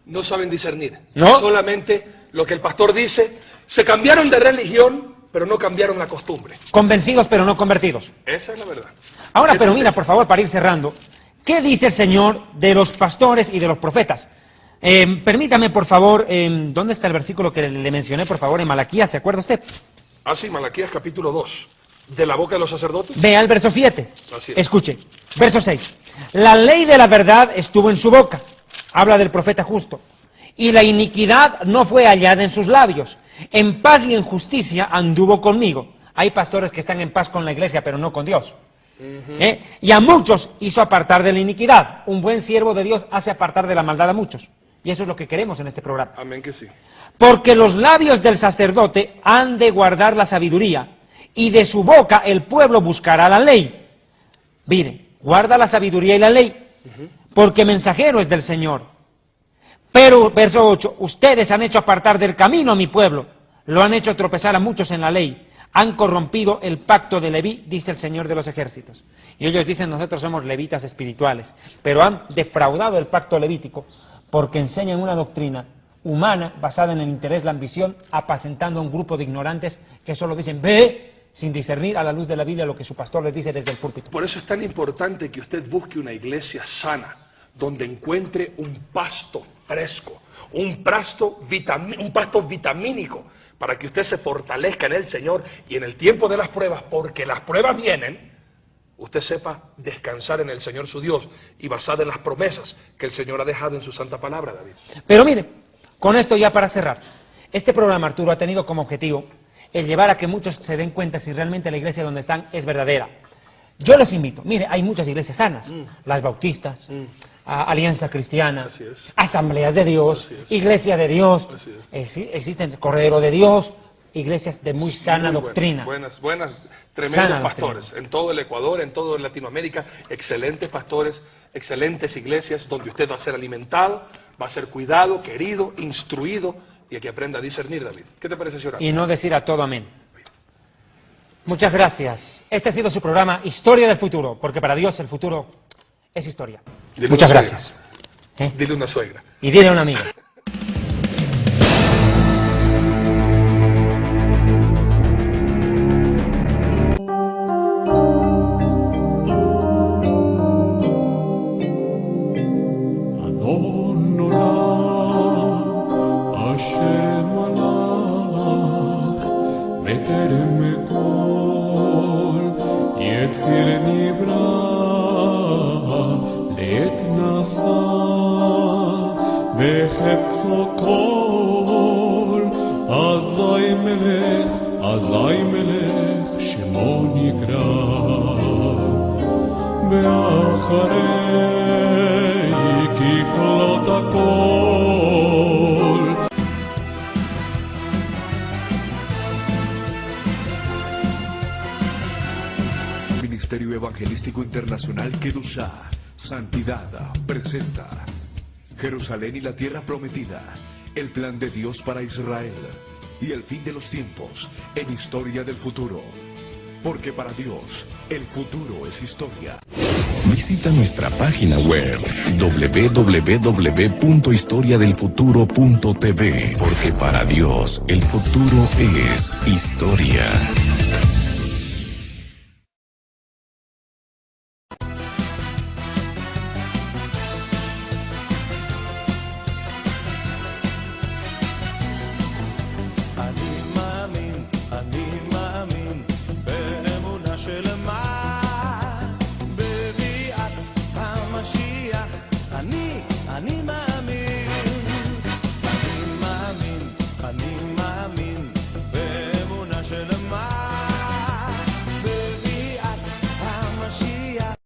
No saben discernir. ¿No? Solamente lo que el pastor dice. Se cambiaron de religión, pero no cambiaron la costumbre. Convencidos pero no convertidos. Esa es la verdad. Ahora, Qué pero mira, tristeza. por favor, para ir cerrando, ¿qué dice el Señor de los pastores y de los profetas? Permítame, por favor, ¿dónde está el versículo que le mencioné, por favor, en Malaquías? ¿Se acuerda usted? Ah, sí, Malaquías capítulo 2. De la boca de los sacerdotes. Vea el verso 7. Así es. Escuche, verso 6. La ley de la verdad estuvo en su boca. Habla del profeta justo. Y la iniquidad no fue hallada en sus labios. En paz y en justicia anduvo conmigo. Hay pastores que están en paz con la iglesia, pero no con Dios. Y a muchos hizo apartar de la iniquidad. Un buen siervo de Dios hace apartar de la maldad a muchos. Y eso es lo que queremos en este programa. Amén que sí. Porque los labios del sacerdote han de guardar la sabiduría, y de su boca el pueblo buscará la ley. Mire, guarda la sabiduría y la ley, porque mensajero es del Señor. Pero, verso 8, ustedes han hecho apartar del camino a mi pueblo, lo han hecho tropezar a muchos en la ley, han corrompido el pacto de Leví, dice el Señor de los ejércitos. Y ellos dicen, nosotros somos levitas espirituales, pero han defraudado el pacto levítico, porque enseñan una doctrina humana basada en el interés, la ambición, apacentando a un grupo de ignorantes que solo dicen, ve, sin discernir a la luz de la Biblia lo que su pastor les dice desde el púlpito. Por eso es tan importante que usted busque una iglesia sana, donde encuentre un pasto fresco, un pasto vitamínico, para que usted se fortalezca en el Señor y en el tiempo de las pruebas, porque las pruebas vienen, usted sepa descansar en el Señor su Dios y basada en las promesas que el Señor ha dejado en su santa palabra, David. Pero mire, con esto ya para cerrar, este programa, Arturo, ha tenido como objetivo el llevar a que muchos se den cuenta si realmente la iglesia donde están es verdadera. Yo los invito, mire, hay muchas iglesias sanas, las bautistas, Alianza Cristiana, Así es. Asambleas de Dios, Así es. Iglesia de Dios, Así existen Cordero de Dios, iglesias de muy sana Muy doctrina. Buenas, tremendos Sana pastores. doctrina. En todo el Ecuador, en toda Latinoamérica, excelentes pastores, excelentes iglesias donde usted va a ser alimentado, va a ser cuidado, querido, instruido y a que aprenda a discernir, David. ¿Qué te parece, señora? Y no decir a todo amén. Muchas gracias. Este ha sido su programa Historia del Futuro, porque para Dios el futuro es historia. Dile Muchas una gracias. Dile una suegra. Y dile a un amigo. אזי מלך שמו נקרא ואחרי ככלות הכל Ministerio Evangelístico Internacional Kedushá, Santidad, presenta Jerusalén y la Tierra Prometida, el plan de Dios para Israel y el fin de los tiempos en Historia del Futuro. Porque para Dios, el futuro es historia. Visita nuestra página web www.historiadelfuturo.tv, porque para Dios el futuro es historia. אני מאמין, אני מאמין,